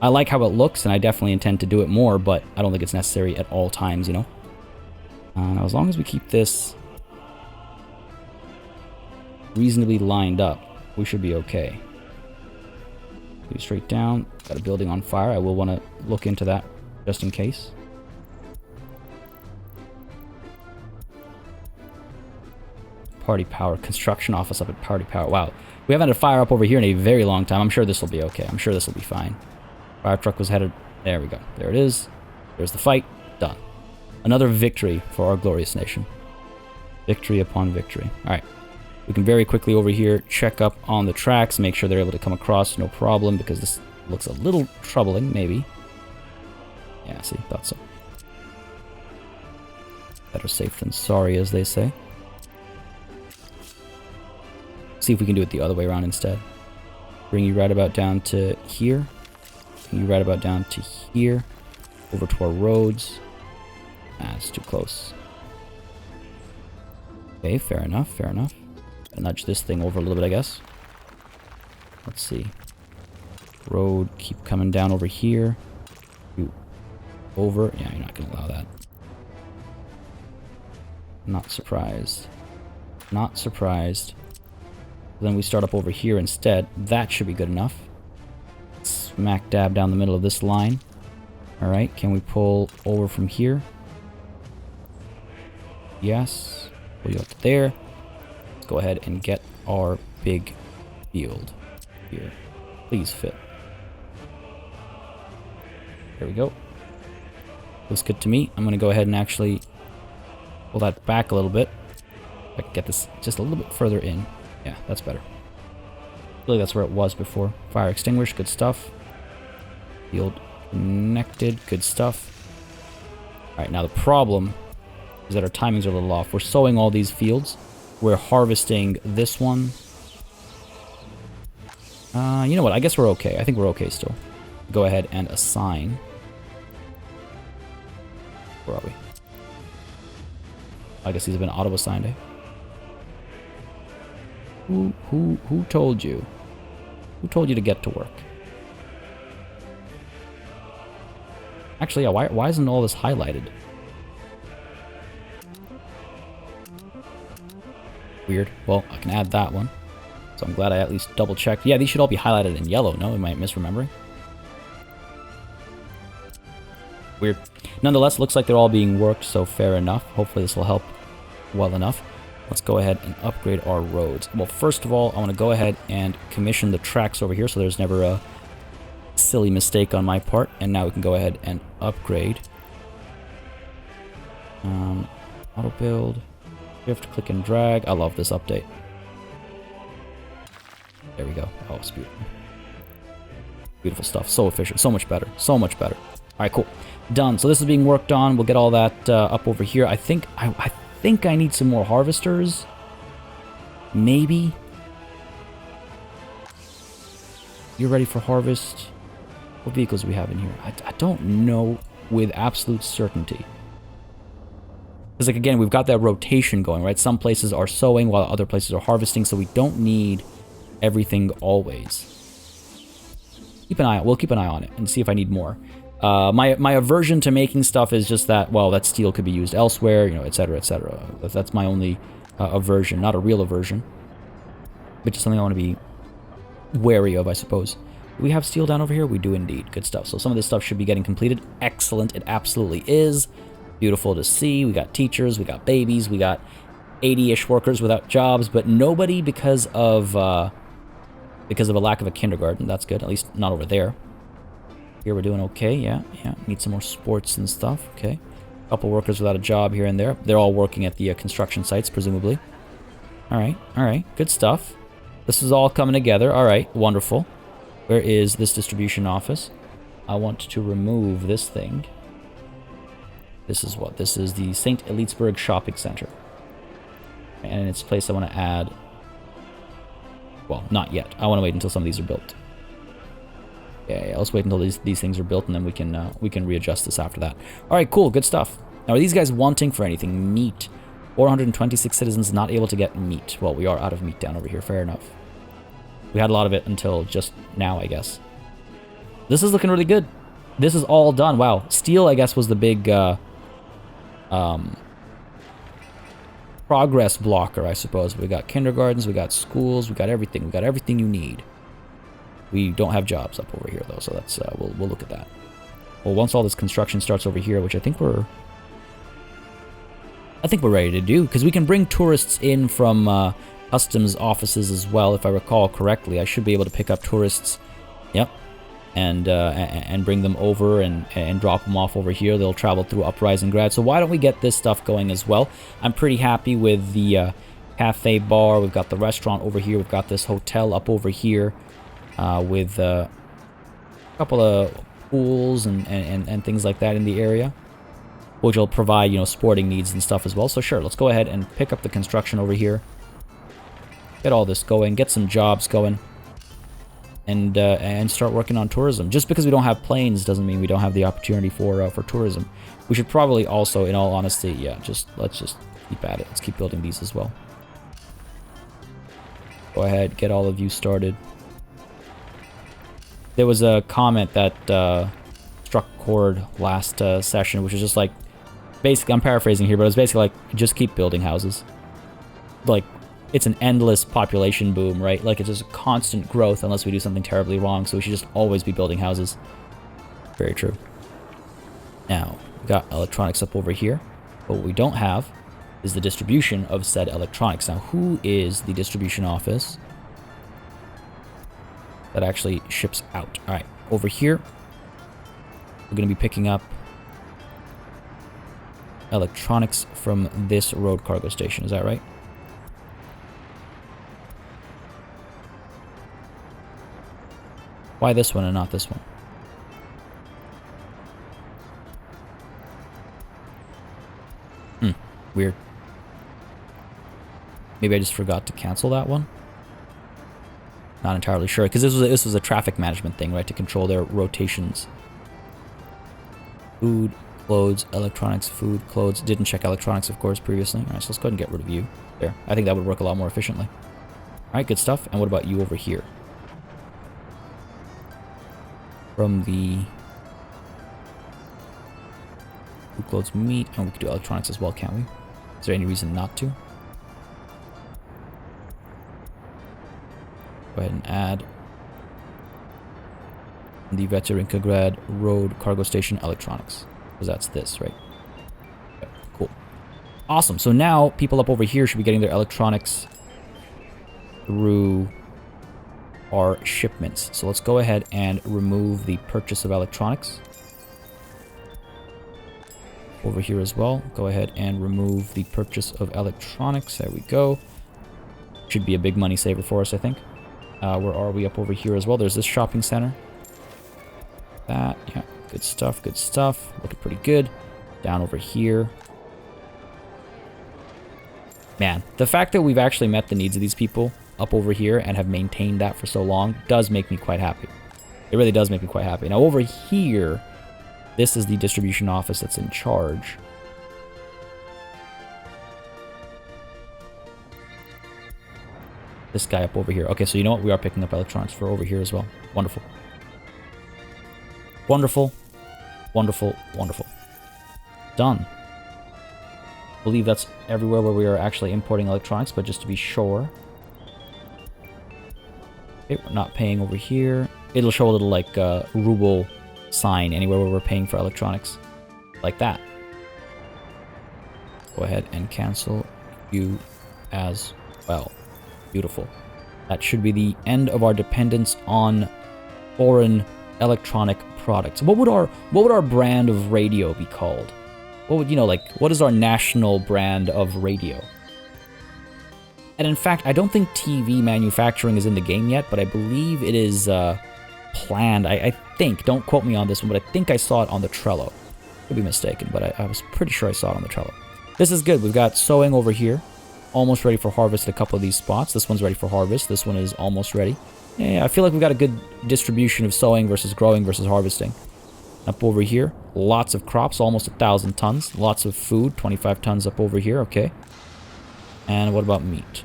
I like how it looks, and I definitely intend to do it more, but I don't think it's necessary at all times, you know? Now, as long as we keep this reasonably lined up, we should be okay. Go straight down. Got a building on fire. I will want to look into that just in case. Party Power. Construction office up at Party Power. Wow. We haven't had a fire up over here in a very long time. I'm sure this will be okay. I'm sure this will be fine. Fire truck was headed... There we go. There it is. There's the fight. Done. Another victory for our glorious nation. Victory upon victory. Alright. We can very quickly over here check up on the tracks, make sure they're able to come across, no problem, because this looks a little troubling, maybe. Yeah, see, thought so. Better safe than sorry, as they say. see if we can do it the other way around instead. Bring you right about down to here. Bring you right about down to here. Over to our roads. Ah, it's too close. Okay, fair enough, fair enough. I'll nudge this thing over a little bit, I guess. Let's see. Road, keep coming down over here. Ooh. Over. Yeah, you're not going to allow that. Not surprised. Not surprised. Then we start up over here instead. That should be good enough. Smack dab down the middle of this line. Alright, can we pull over from here? Yes. Pull you up to there. Let's go ahead and get our big field here. Please fit. There we go. Looks good to me. I'm going to go ahead and actually pull that back a little bit. I can get this just a little bit further in. Yeah, that's better. I feel like that's where it was before. Fire extinguished, good stuff. Field connected, good stuff. Alright, now the problem is that our timings are a little off. We're sowing all these fields. We're harvesting this one. You know what? I guess we're okay. I think we're okay still. Go ahead and assign. Where are we? I guess these have been auto-assigned, eh? Who told you? Who told you to get to work? Actually, yeah, why isn't all this highlighted? Weird. Well, I can add that one. So I'm glad I at least double-checked. Yeah, these should all be highlighted in yellow. No, am I misremembering? Weird. Nonetheless, looks like they're all being worked, so fair enough. Hopefully this will help well enough. Let's go ahead and upgrade our roads. Well, first of all, I want to go ahead and commission the tracks over here so there's never a silly mistake on my part. And now we can go ahead and upgrade. Auto build. Shift, click and drag. I love this update. There we go. Oh, it's beautiful. Beautiful stuff. So efficient. So much better. So much better. Alright, cool. Done. So this is being worked on. We'll get all that up over here. I think I need some more harvesters. Maybe. You're ready for harvest. What vehicles do we have in here? I don't know with absolute certainty. Because, like, again, we've got that rotation going, right? Some places are sowing while other places are harvesting, so we don't need everything always. Keep an eye. We'll keep an eye on it and see if I need more. My aversion to making stuff is just that, well, that steel could be used elsewhere, you know, etc., etc. That's my only aversion, not a real aversion, but just something I want to be wary of, I suppose. Do we have steel down over here? We do indeed. Good stuff. So some of this stuff should be getting completed. Excellent. It absolutely is. Beautiful to see. We got teachers, we got babies, we got 80-ish workers without jobs, but nobody because of a lack of a kindergarten. That's good. At least not over there. Here we're doing okay. Yeah. Need some more sports and stuff. Okay. A couple workers without a job here and there. They're all working at the construction sites, presumably. All right. Good stuff. This is all coming together. All right. Wonderful. Where is this distribution office? I want to remove this thing. This is what? This is the St. Elitesburg Shopping Center. And in its place, I want to add... Well, not yet. I want to wait until some of these are built. Yeah, let's wait until these things are built, and then we can readjust this after that. All right, cool, good stuff. Now, are these guys wanting for anything? Meat. 426 citizens not able to get meat. Well, we are out of meat down over here. Fair enough. We had a lot of it until just now, I guess. This is looking really good. This is all done. Wow. Steel, I guess, was the big progress blocker, I suppose. We got kindergartens, we got schools, we got everything. We got everything you need. We don't have jobs up over here, though, so that's we'll look at that. Well, once all this construction starts over here, which I think we're ready to do, because we can bring tourists in from customs offices as well, if I recall correctly. I should be able to pick up tourists, yep, and bring them over and drop them off over here. They'll travel through Uprising Grad. So why don't we get this stuff going as well? I'm pretty happy with the cafe bar. We've got the restaurant over here. We've got this hotel up over here. With a couple of pools and things like that in the area, which will provide, you know, sporting needs and stuff as well. So sure, let's go ahead and pick up the construction over here. Get all this going. Get some jobs going. And start working on tourism. Just because we don't have planes doesn't mean we don't have the opportunity for tourism. We should probably also, in all honesty, yeah, let's just keep at it. Let's keep building these as well. Go ahead, get all of you started. There was a comment that struck chord last session, which is just like, basically, I'm paraphrasing here, but it's basically like, just keep building houses. Like, it's an endless population boom, right? Like, it's just constant growth unless we do something terribly wrong, so we should just always be building houses. Very true. Now, we got electronics up over here, but what we don't have is the distribution of said electronics. Now, who is the distribution office that actually ships out? All right, over here, we're going to be picking up electronics from this road cargo station. Is that right? Why this one and not this one? Weird. Maybe I just forgot to cancel that one. Not entirely sure, because this was a traffic management thing, right? To control their rotations. Food, clothes, electronics, food, clothes. Didn't check electronics, of course, previously. All right, so let's go ahead and get rid of you. There. I think that would work a lot more efficiently. All right, good stuff. And what about you over here? From the food, clothes, meat, and we could do electronics as well, can't we? Is there any reason not to? Go ahead and add the Veterinkagrad Road Cargo Station electronics, because that's this, right? Okay, cool. Awesome. So now people up over here should be getting their electronics through our shipments. So let's go ahead and remove the purchase of electronics. Over here as well, go ahead and remove the purchase of electronics. There we go. Should be a big money saver for us, I think. Where are we up over here as well? There's this shopping center. That, yeah, good stuff, good stuff. Looking pretty good. Down over here. Man, the fact that we've actually met the needs of these people up over here and have maintained that for so long does make me quite happy. It really does make me quite happy. Now over here, this is the distribution office that's in charge. This guy up over here. Okay, so you know what? We are picking up electronics for over here as well. Wonderful. Wonderful. Wonderful. Wonderful. Done. I believe that's everywhere where we are actually importing electronics, but just to be sure. Okay, we're not paying over here. It'll show a little, like, ruble sign anywhere where we're paying for electronics. Like that. Go ahead and cancel you as well. Beautiful. That should be the end of our dependence on foreign electronic products. What would our brand of radio be called? What would, you know, like, what is our national brand of radio? And in fact, I don't think TV manufacturing is in the game yet, but I believe it is planned. I think, don't quote me on this one, but I think I saw it on the Trello. Could be mistaken, but I was pretty sure I saw it on the Trello. This is good. We've got sowing over here. Almost ready for harvest at a couple of these spots. This one's ready for harvest. This one is almost ready. Yeah, I feel like we've got a good distribution of sowing versus growing versus harvesting. Up over here, lots of crops, almost 1,000 tons. Lots of food, 25 tons up over here, okay. And what about meat?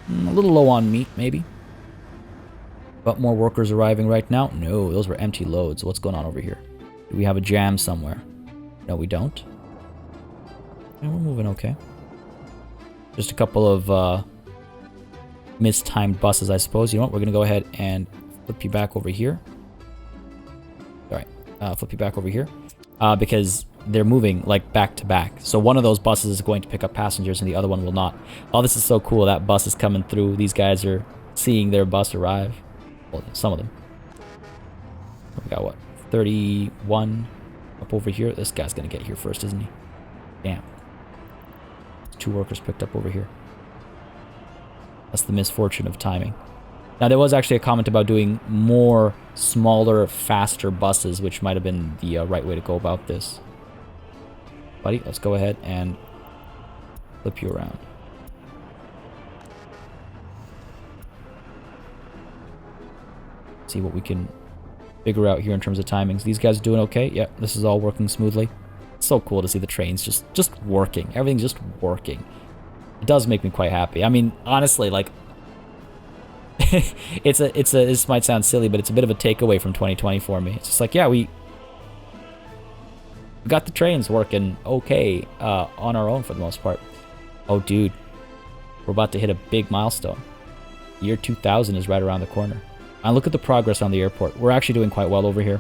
A little low on meat, maybe. But more workers arriving right now? No, those were empty loads. What's going on over here? Do we have a jam somewhere? No, we don't. Yeah, we're moving okay. Just a couple of mistimed buses, I suppose. You know what? We're going to go ahead and flip you back over here. All right, flip you back over here. Because they're moving, like, back to back. So one of those buses is going to pick up passengers and the other one will not. Oh, this is so cool. That bus is coming through. These guys are seeing their bus arrive. Well, some of them. We got, what, 31 up over here? This guy's going to get here first, isn't he? Damn. 2 workers picked up over here. That's the misfortune of timing. Now, there was actually a comment about doing more smaller, faster buses, which might have been the right way to go about this. Buddy, let's go ahead and flip you around. See what we can figure out here in terms of timings. These guys are doing okay. Yep, this is all working smoothly. It's so cool to see the trains just working. Everything's just working. It does make me quite happy. I mean, honestly, like, this might sound silly, but it's a bit of a takeaway from 2020 for me. It's just like, yeah, we got the trains working okay on our own for the most part. Oh, dude, we're about to hit a big milestone. Year 2000 is right around the corner. And look at the progress on the airport. We're actually doing quite well over here.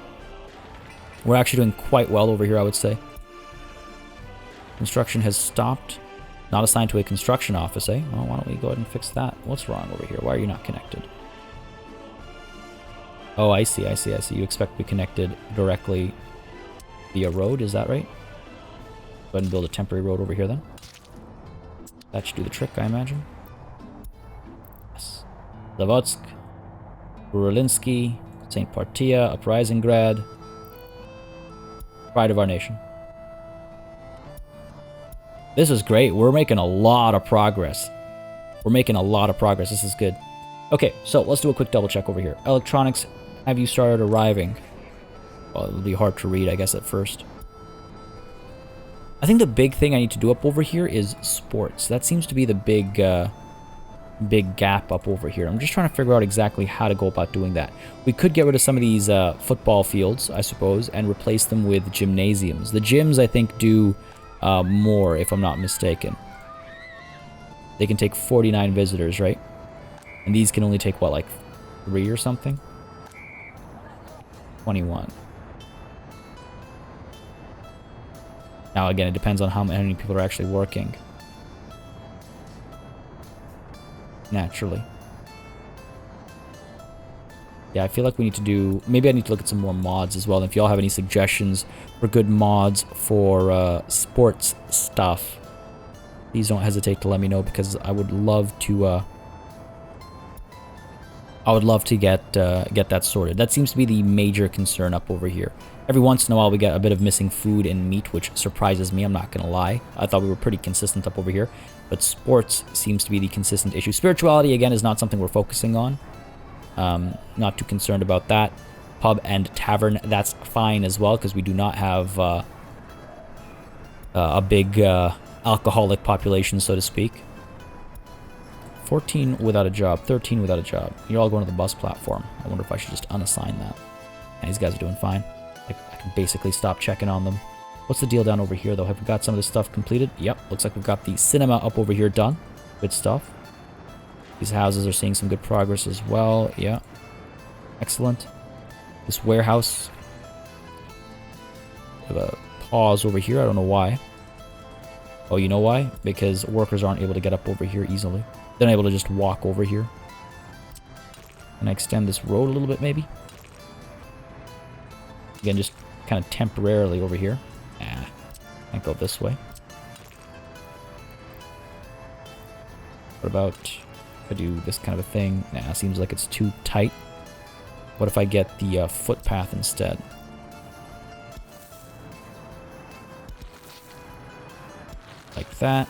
We're actually doing quite well over here, I would say. Construction has stopped. Not assigned to a construction office, eh? Well, why don't we go ahead and fix that? What's wrong over here? Why are you not connected? Oh, I see. You expect to be connected directly via road, is that right? Go ahead and build a temporary road over here then. That should do the trick, I imagine. Yes. Zavodsk, Rurilinski, St. Partia, Uprisinggrad. Pride of our nation. This is great. We're making a lot of progress. This is good. Okay, so let's do a quick double check over here. Electronics, have you started arriving? Well, it'll be hard to read, I guess, at first. I think the big thing I need to do up over here is sports. That seems to be the big gap up over here. I'm just trying to figure out exactly how to go about doing that. We could get rid of some of these football fields, I suppose, and replace them with gymnasiums. The gyms, I think, do more, if I'm not mistaken. They can take 49 visitors, right? And these can only take, what, like 3 or something? 21. Now, again, it depends on how many people are actually working. Naturally. Yeah, I feel like we need to do... Maybe I need to look at some more mods as well. And if y'all have any suggestions for good mods for sports stuff, please don't hesitate to let me know, because I would love to... get that sorted. That seems to be the major concern up over here. Every once in a while we get a bit of missing food and meat, which surprises me, I'm not gonna lie. I thought we were pretty consistent up over here, but sports seems to be the consistent issue. Spirituality, again, is not something we're focusing on. Not too concerned about that. Pub and tavern, that's fine as well, because we do not have a big alcoholic population, so to speak. 14 without a job, 13 without a job. You're all going to the bus platform. I wonder if I should just unassign that. And these guys are doing fine. I can basically stop checking on them. What's the deal down over here, though? Have we got some of this stuff completed? Yep, looks like we've got the cinema up over here done. Good stuff. These houses are seeing some good progress as well. Yeah. Excellent. This warehouse. We have a pause over here. I don't know why. Oh, you know why? Because workers aren't able to get up over here easily. They're not able to just walk over here. Can I extend this road a little bit, maybe? Again, just kind of temporarily over here. Nah, can't go this way. What about if I do this kind of a thing? Nah, seems like it's too tight. What if I get the footpath instead? Like that.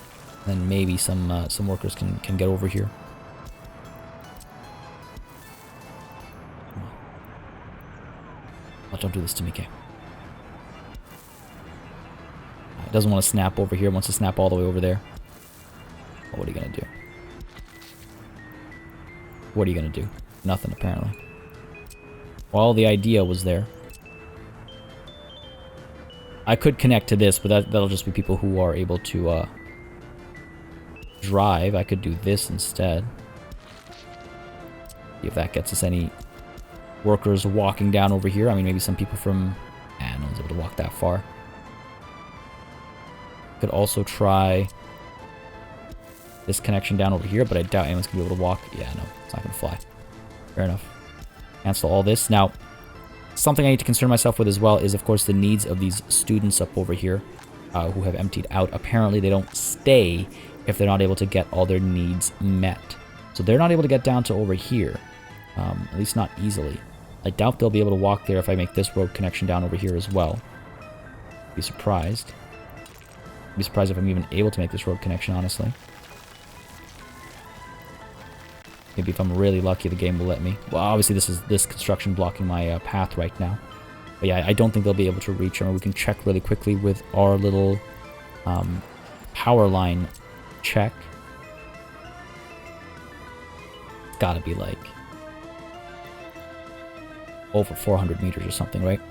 Then maybe some workers can get over here. Oh, don't do this to me, Kay. It doesn't want to snap over here. It wants to snap all the way over there. Well, what are you gonna do? What are you gonna do? Nothing, apparently. Well, the idea was there. I could connect to this, but that'll just be people who are able to drive. I could do this instead. See if that gets us any workers walking down over here. I mean, maybe some people from... no one's able to walk that far. Could also try this connection down over here, but I doubt anyone's going to be able to walk. Yeah, no, it's not going to fly. Fair enough. Cancel all this. Now, something I need to concern myself with as well is, of course, the needs of these students up over here who have emptied out. Apparently, they don't stay if they're not able to get all their needs met. So they're not able to get down to over here, at least not easily. I doubt they'll be able to walk there if I make this road connection down over here as well. Be surprised. Be surprised if I'm even able to make this road connection, honestly. Maybe if I'm really lucky, the game will let me. Well, obviously this is this construction blocking my path right now. But yeah, I don't think they'll be able to reach. I mean, we can check really quickly with our little power line check. It's gotta be like over 400 meters or something, right?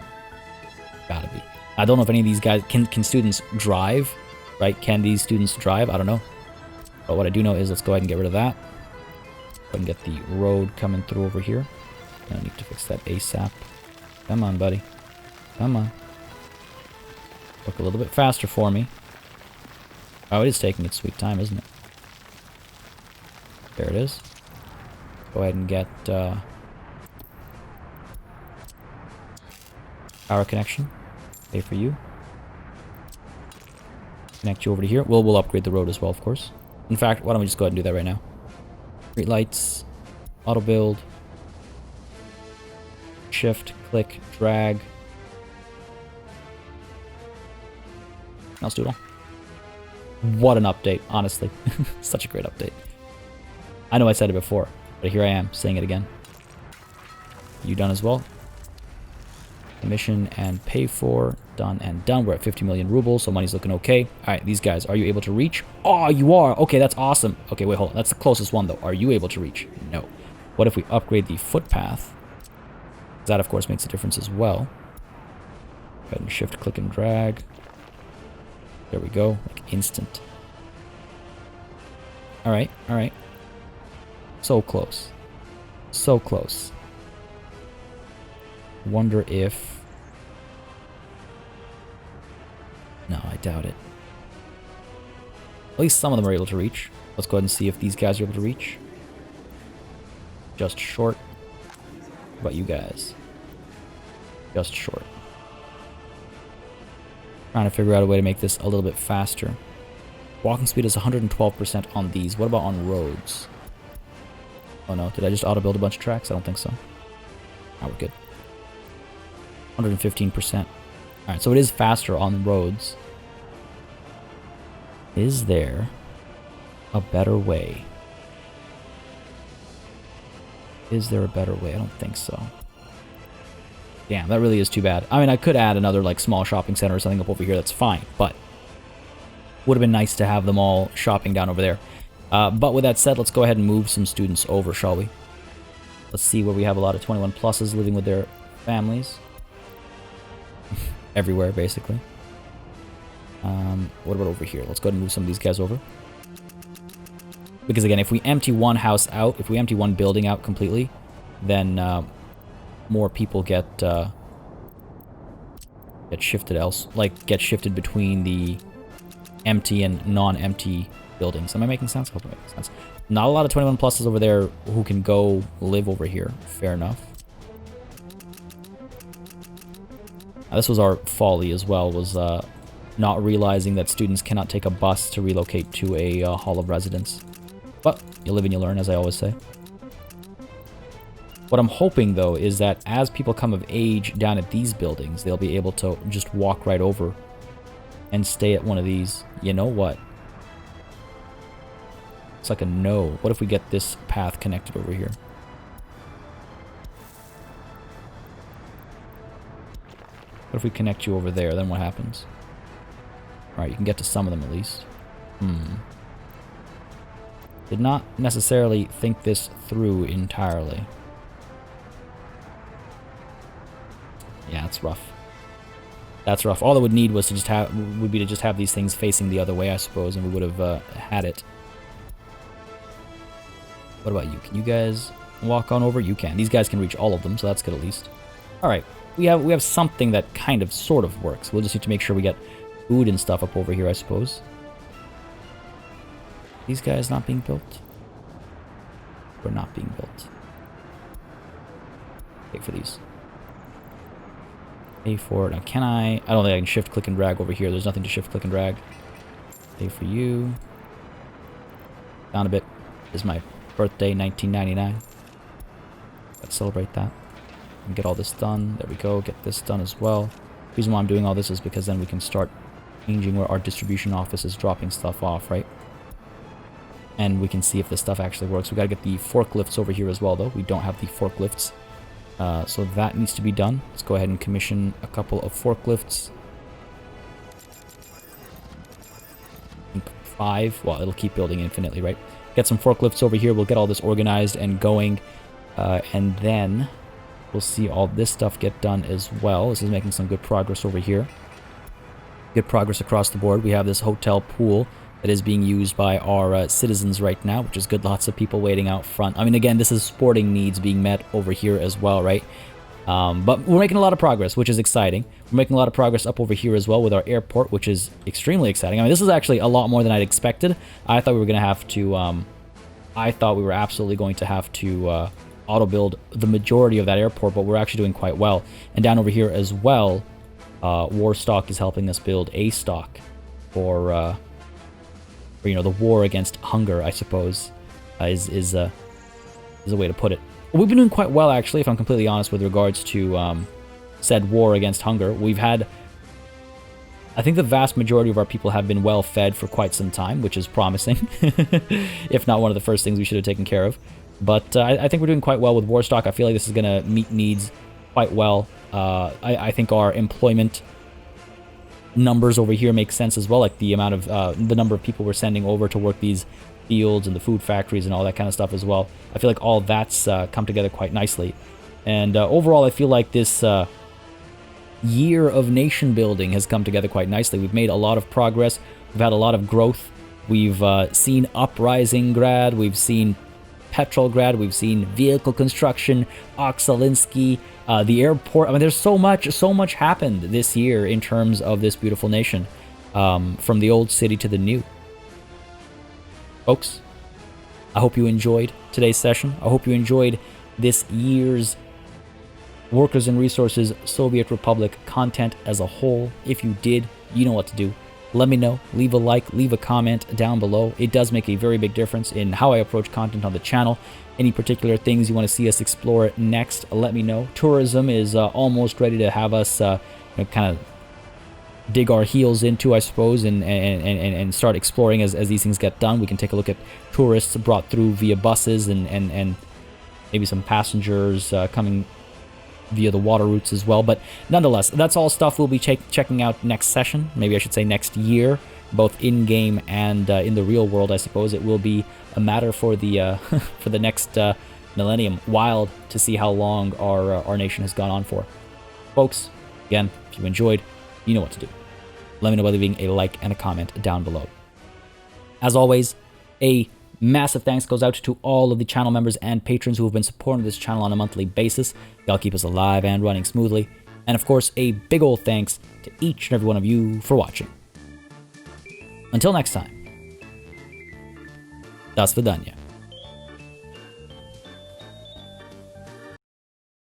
Gotta be. I don't know if any of these guys can students drive, right? Can these students drive? I don't know. But what I do know is let's go ahead and get rid of that. Go ahead and get the road coming through over here. I need to fix that ASAP. Come on, buddy. Come on. Look a little bit faster for me. Oh, it is taking its sweet time, isn't it? There it is. Go ahead and get power connection. Pay for you. Connect you over to here. We'll upgrade the road as well, of course. In fact, why don't we just go ahead and do that right now? Street lights, auto build, shift, click, drag. Let's do it all. What an update, honestly. Such a great update. I know I said it before, but here I am saying it again. You done as well? Commission and pay for. Done and done. We're at 50 million rubles, so money's looking okay. Alright, these guys, are you able to reach? Oh, you are! Okay, that's awesome. Okay, wait, hold on. That's the closest one, though. Are you able to reach? No. What if we upgrade the footpath? That, of course, makes a difference as well. Go ahead and shift, click, and drag. There we go. Like instant. Alright, alright. So close. So close. Wonder if... No, I doubt it. At least some of them are able to reach. Let's go ahead and see if these guys are able to reach. Just short. What about you guys? Just short. Trying to figure out a way to make this a little bit faster. Walking speed is 112% on these. What about on roads? Oh no, did I just auto-build a bunch of tracks? I don't think so. Oh, we're good. 115%. Alright, so it is faster on roads. Is there a better way? Is there a better way? I don't think so. Damn, that really is too bad. I mean, I could add another, like, small shopping center or something up over here. That's fine, but would have been nice to have them all shopping down over there. But with that said, let's go ahead and move some students over, shall we? Let's see where we have a lot of 21 pluses living with their families. Everywhere, basically. What about over here? Let's go ahead and move some of these guys over. Because again, if we empty one house out, if we empty one building out completely, then more people get shifted else, like get shifted between the empty and non-empty buildings. Am I making sense? I hope I'm making sense. Not a lot of 21 pluses over there who can go live over here. Fair enough. This was our folly as well, was not realizing that students cannot take a bus to relocate to a hall of residence. But you live and you learn, as I always say. What I'm hoping, though, is that as people come of age down at these buildings, they'll be able to just walk right over and stay at one of these. You know what? It's like a no. What if we get this path connected over here? What if we connect you over there? Then what happens? Alright, you can get to some of them at least. Did not necessarily think this through entirely. Yeah, it's rough. That's rough. All I would need was to just have these things facing the other way, I suppose, and we would have had it. What about you? Can you guys walk on over? You can. These guys can reach all of them, so that's good at least. Alright. We have something that kind of sort of works. We'll just need to make sure we get food and stuff up over here, I suppose. These guys not being built? Or not being built? Pay for these. Pay for it. Now can I don't think I can shift, click, and drag over here. There's nothing to shift, click, and drag. Pay for you. Down a bit. This is my birthday, 1999. Let's celebrate that. And get all this done. There we go. Get this done as well. The reason why I'm doing all this is because then we can start changing where our distribution office is dropping stuff off, right? And we can see if this stuff actually works. We got to get the forklifts over here as well, though. We don't have the forklifts. So that needs to be done. Let's go ahead and commission a couple of forklifts. I think 5. Well, it'll keep building infinitely, right? Get some forklifts over here. We'll get all this organized and going. And then we'll see all this stuff get done as well. This is making some good progress over here. Good progress across the board. We have this hotel pool that is being used by our citizens right now, which is good. Lots of people waiting out front. I mean, again, this is sporting needs being met over here as well, right? But we're making a lot of progress, which is exciting. We're making a lot of progress up over here as well with our airport, which is extremely exciting. I mean, this is actually a lot more than I'd expected. I thought we were going to have to... I thought we were absolutely going to have to auto-build the majority of that airport, but we're actually doing quite well. And down over here as well, War Stock is helping us build a stock for you know, the war against hunger, I suppose, is a way to put it. We've been doing quite well, actually, if I'm completely honest, with regards to said war against hunger. We've had, I think the vast majority of our people have been well fed for quite some time, which is promising, if not one of the first things we should have taken care of. But I think we're doing quite well with war stock. I feel like this is going to meet needs quite well. I think our employment numbers over here make sense as well, like the amount of the number of people we're sending over to work these fields and the food factories and all that kind of stuff as well. I feel like all that's come together quite nicely. And overall, I feel like this year of nation building has come together quite nicely. We've made a lot of progress. We've had a lot of growth. We've seen Uprising grad. We've seen Petrolgrad. We've seen vehicle construction, Oxalinsky, the airport. I mean, there's so much happened this year in terms of this beautiful nation, from the old city to the new. Folks, I hope you enjoyed today's session. I hope you enjoyed this year's Workers and Resources Soviet Republic content as a whole. If you did, you know what to do. Let me know. Leave a like, leave a comment down below. It does make a very big difference in how I approach content on the channel. Any particular things you want to see us explore next, let me know. Tourism is almost ready to have us kind of dig our heels into, I suppose, and start exploring as these things get done. We can take a look at tourists brought through via buses and maybe some passengers coming via the water routes as well. But nonetheless, that's all stuff we'll be checking out next session. Maybe I should say next year, both in-game and in the real world, I suppose. It will be a matter for the for the next millennium. Wild to see how long our nation has gone on for. Folks, again, if you enjoyed, you know what to do. Let me know by leaving a like and a comment down below. As always, a massive thanks goes out to all of the channel members and patrons who have been supporting this channel on a monthly basis. Y'all keep us alive and running smoothly. And of course, a big old thanks to each and every one of you for watching. Until next time, до свидания.